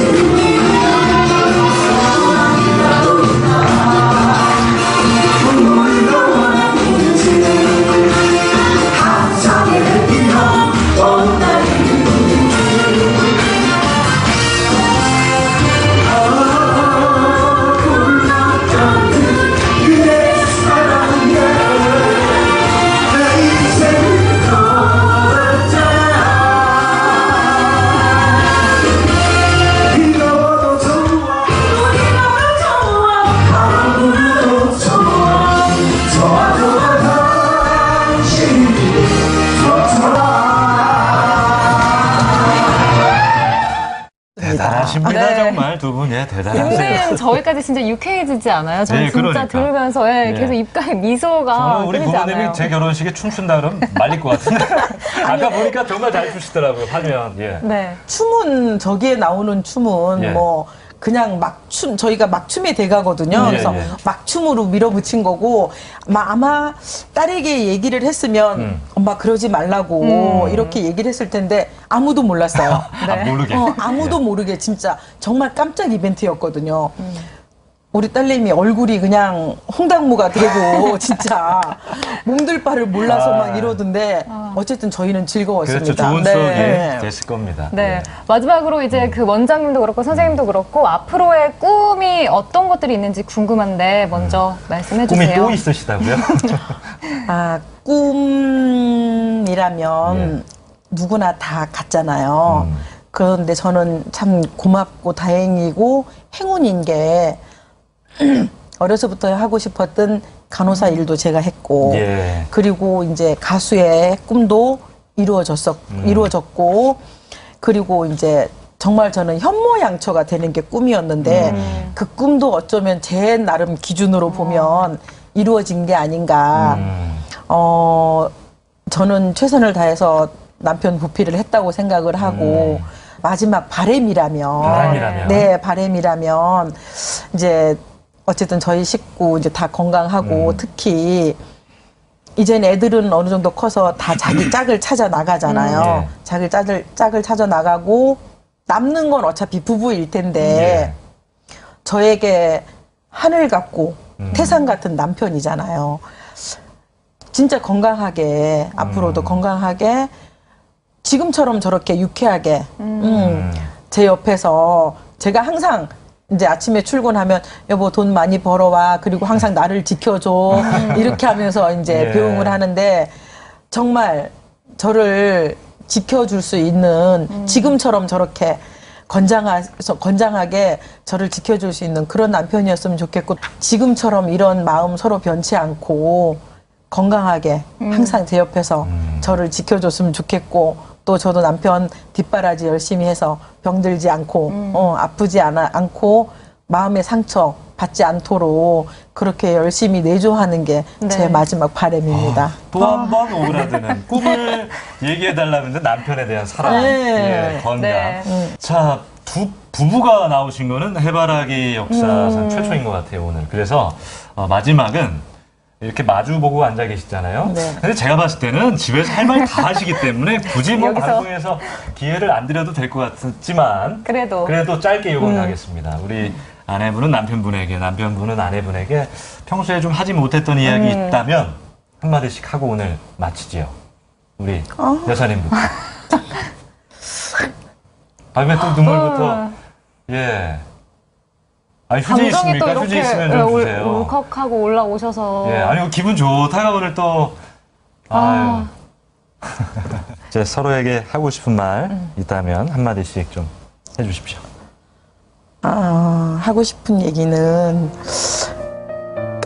Speaker 14: 물러와 있지 한창의 비가 떠나니
Speaker 6: 대단하십니다.
Speaker 7: 네.
Speaker 6: 정말 두 분. 예, 대단하세요.
Speaker 7: 듣는 저희까지 진짜 유쾌해지지 않아요? 저는
Speaker 6: 네,
Speaker 7: 진짜
Speaker 6: 그러니까.
Speaker 7: 들으면서
Speaker 6: 예.
Speaker 7: 계속 입가에 미소가
Speaker 6: 저는 우리
Speaker 7: 끊이지
Speaker 6: 부모님이
Speaker 7: 않아요.
Speaker 6: 제 결혼식에 춤춘다 그러면 말릴 것 같은데. 아까 보니까 정말 잘 추시더라고요. 화면. 예.
Speaker 7: 네.
Speaker 2: 춤은 저기에 나오는 춤은
Speaker 6: 예.
Speaker 2: 뭐 그냥 저희가 막춤의 대가거든요.
Speaker 6: 예,
Speaker 2: 그래서
Speaker 6: 예.
Speaker 2: 막춤으로 밀어붙인 거고, 아마 딸에게 얘기를 했으면 엄마 그러지 말라고 이렇게 얘기를 했을 텐데 아무도 몰랐어요.
Speaker 6: 모르게.
Speaker 2: 아무도 모르게 진짜 정말 깜짝 이벤트였거든요. 우리 딸내미 얼굴이 그냥 홍당무가 되고 진짜 몸둘 바를 몰라서 막 이러던데 어쨌든 저희는 즐거웠습니다.
Speaker 6: 그렇죠. 좋은 추억이 됐을 겁니다.
Speaker 7: 네. 마지막으로 이제 그 원장님도 그렇고 선생님도 그렇고 앞으로의 꿈이 어떤 것들이 있는지 궁금한데 먼저 말씀해 주세요.
Speaker 6: 꿈이 또 있으시다고요?
Speaker 2: 꿈이라면 누구나 다 같잖아요. 그런데 저는 참 고맙고 다행이고 행운인 게 어려서부터 하고 싶었던 간호사 일도 제가 했고,
Speaker 6: 예.
Speaker 2: 그리고 이제 가수의 꿈도 이루어졌고, 그리고 이제 정말 저는 현모양처가 되는 게 꿈이었는데, 그 꿈도 어쩌면 제 나름 기준으로 보면 이루어진 게 아닌가. 저는 최선을 다해서 남편 부피를 했다고 생각을 하고, 마지막 바람이라면, 네, 바람이라면, 이제 어쨌든 저희 식구 이제 다 건강하고 특히 이제는 애들은 어느 정도 커서 다 자기 짝을 찾아 나가잖아요. 자기 짝을 찾아 나가고 남는 건 어차피 부부일 텐데 저에게 하늘 같고 태산 같은 남편이잖아요. 진짜 건강하게 앞으로도 건강하게 지금처럼 저렇게 유쾌하게 제 옆에서 제가 항상 이제 아침에 출근하면 여보 돈 많이 벌어와 그리고 항상 나를 지켜줘 이렇게 하면서 이제 배웅을 하는데 정말 저를 지켜줄 수 있는 지금처럼 저렇게 건장하게 저를 지켜줄 수 있는 그런 남편이었으면 좋겠고 지금처럼 이런 마음 서로 변치 않고 건강하게 항상 제 옆에서 저를 지켜줬으면 좋겠고 또 저도 남편 뒷바라지 열심히 해서 병들지 않고 아프지 않고 마음의 상처 받지 않도록 그렇게 열심히 내조하는 게 제 마지막 바람입니다.
Speaker 6: 또 한 번 오그라드는 꿈을 얘기해달라는데 남편에 대한 사랑, 건강. 자, 두 부부가 나오신 거는 해바라기 역사상 최초인 것 같아요, 오늘. 그래서 마지막은 이렇게 마주보고 앉아 계시잖아요.
Speaker 2: 네.
Speaker 6: 근데 제가 봤을 때는 집에서 할 말 다 하시기 때문에 굳이 뭐
Speaker 7: 여기서.
Speaker 6: 방송에서 기회를 안 드려도 될 것 같지만 그래도 짧게 요구를 하겠습니다. 우리 아내분은 남편분에게, 남편분은 아내분에게 평소에 좀 하지 못했던 이야기 있다면 한마디씩 하고 오늘 마치지요. 우리 여사님부터. 왜 또 눈물부터. 예. 아니, 휴지
Speaker 7: 감정이 또
Speaker 6: 있습니까? 휴지
Speaker 7: 이렇게
Speaker 6: 있으면 좀 주세요.
Speaker 7: 울컥하고 올라오셔서.
Speaker 6: 예, 아니, 기분 좋다가 오늘 또. 아유. 이제 서로에게 하고 싶은 말 있다면 한마디씩 좀 해주십시오.
Speaker 2: 하고 싶은 얘기는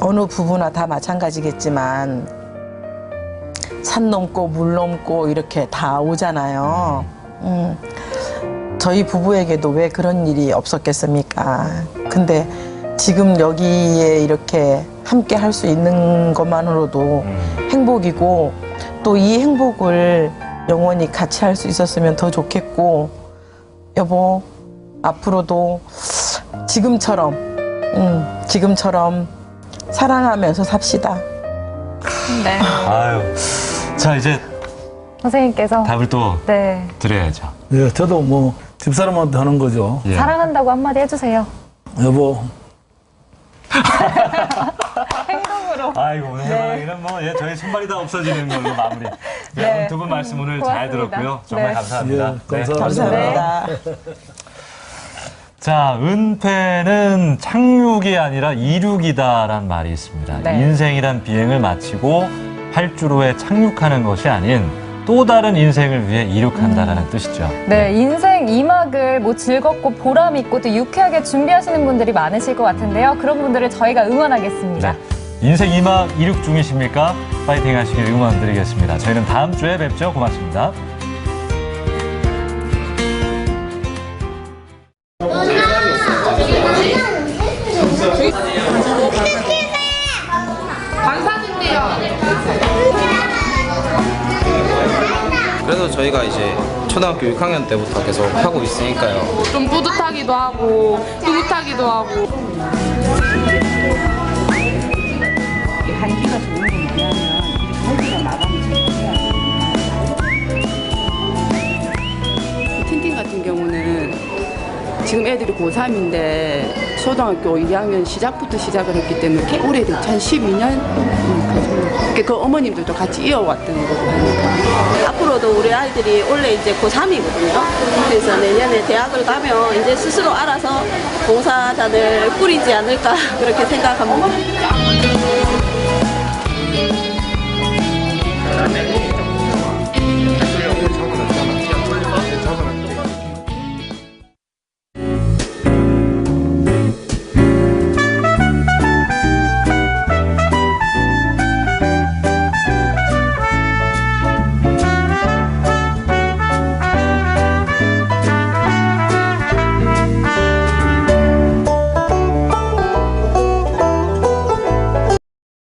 Speaker 2: 어느 부부나 다 마찬가지겠지만 산 넘고 물 넘고 이렇게 다 오잖아요. 저희 부부에게도 왜 그런 일이 없었겠습니까? 근데 지금 여기에 이렇게 함께 할 수 있는 것만으로도 행복이고 또 이 행복을 영원히 같이 할 수 있었으면 더 좋겠고 여보 앞으로도 지금처럼 사랑하면서 삽시다.
Speaker 7: 네.
Speaker 6: 아유. 자, 이제
Speaker 7: 선생님께서
Speaker 6: 답을 또
Speaker 7: 네.
Speaker 6: 드려야죠.
Speaker 5: 예, 저도 뭐 집사람한테 하는 거죠.
Speaker 6: 예.
Speaker 7: 사랑한다고 한마디 해주세요.
Speaker 5: 여보,
Speaker 7: 행동으로.
Speaker 6: 아이고, 오늘 해바라기는 뭐, 예, 저희 손발이 다 없어지는 걸로 마무리.
Speaker 7: 네.
Speaker 6: 두 분 말씀 오늘 잘
Speaker 7: 고맙습니다.
Speaker 6: 들었고요. 정말
Speaker 7: 네.
Speaker 6: 감사합니다.
Speaker 5: 예, 감사합니다.
Speaker 2: 감사합니다.
Speaker 6: 자, 은퇴는 착륙이 아니라 이륙이다라는 말이 있습니다.
Speaker 7: 네.
Speaker 6: 인생이란 비행을 마치고 활주로에 착륙하는 것이 아닌 또 다른 인생을 위해 이륙한다라는 뜻이죠.
Speaker 7: 네, 인생 2막을 뭐 즐겁고 보람 있고 또 유쾌하게 준비하시는 분들이 많으실 것 같은데요. 그런 분들을 저희가 응원하겠습니다.
Speaker 6: 네. 인생 2막 이륙 중이십니까? 파이팅 하시길 응원드리겠습니다. 저희는 다음 주에 뵙죠. 고맙습니다.
Speaker 15: 그래서 저희가 이제 초등학교 6학년 때부터 계속 하고 있으니까요.
Speaker 16: 좀 뿌듯하기도 하고 뿌듯하기도 하고.
Speaker 4: 한기가 좋은 건 뭐냐면 이렇게 허리가 나가면
Speaker 17: 틴팅 같은 경우는 지금 애들이 고3인데 초등학교 2학년 시작부터 시작을 했기 때문에 꽤 오래됐죠. 한 12년? 그 어머님들도 같이 이어왔던 거고 하니까.
Speaker 18: 앞으로도 우리 아이들이 원래 이제 고3이거든요. 그래서 내년에 대학을 가면 이제 스스로 알아서 봉사단을 꾸리지 않을까 그렇게 생각합니다.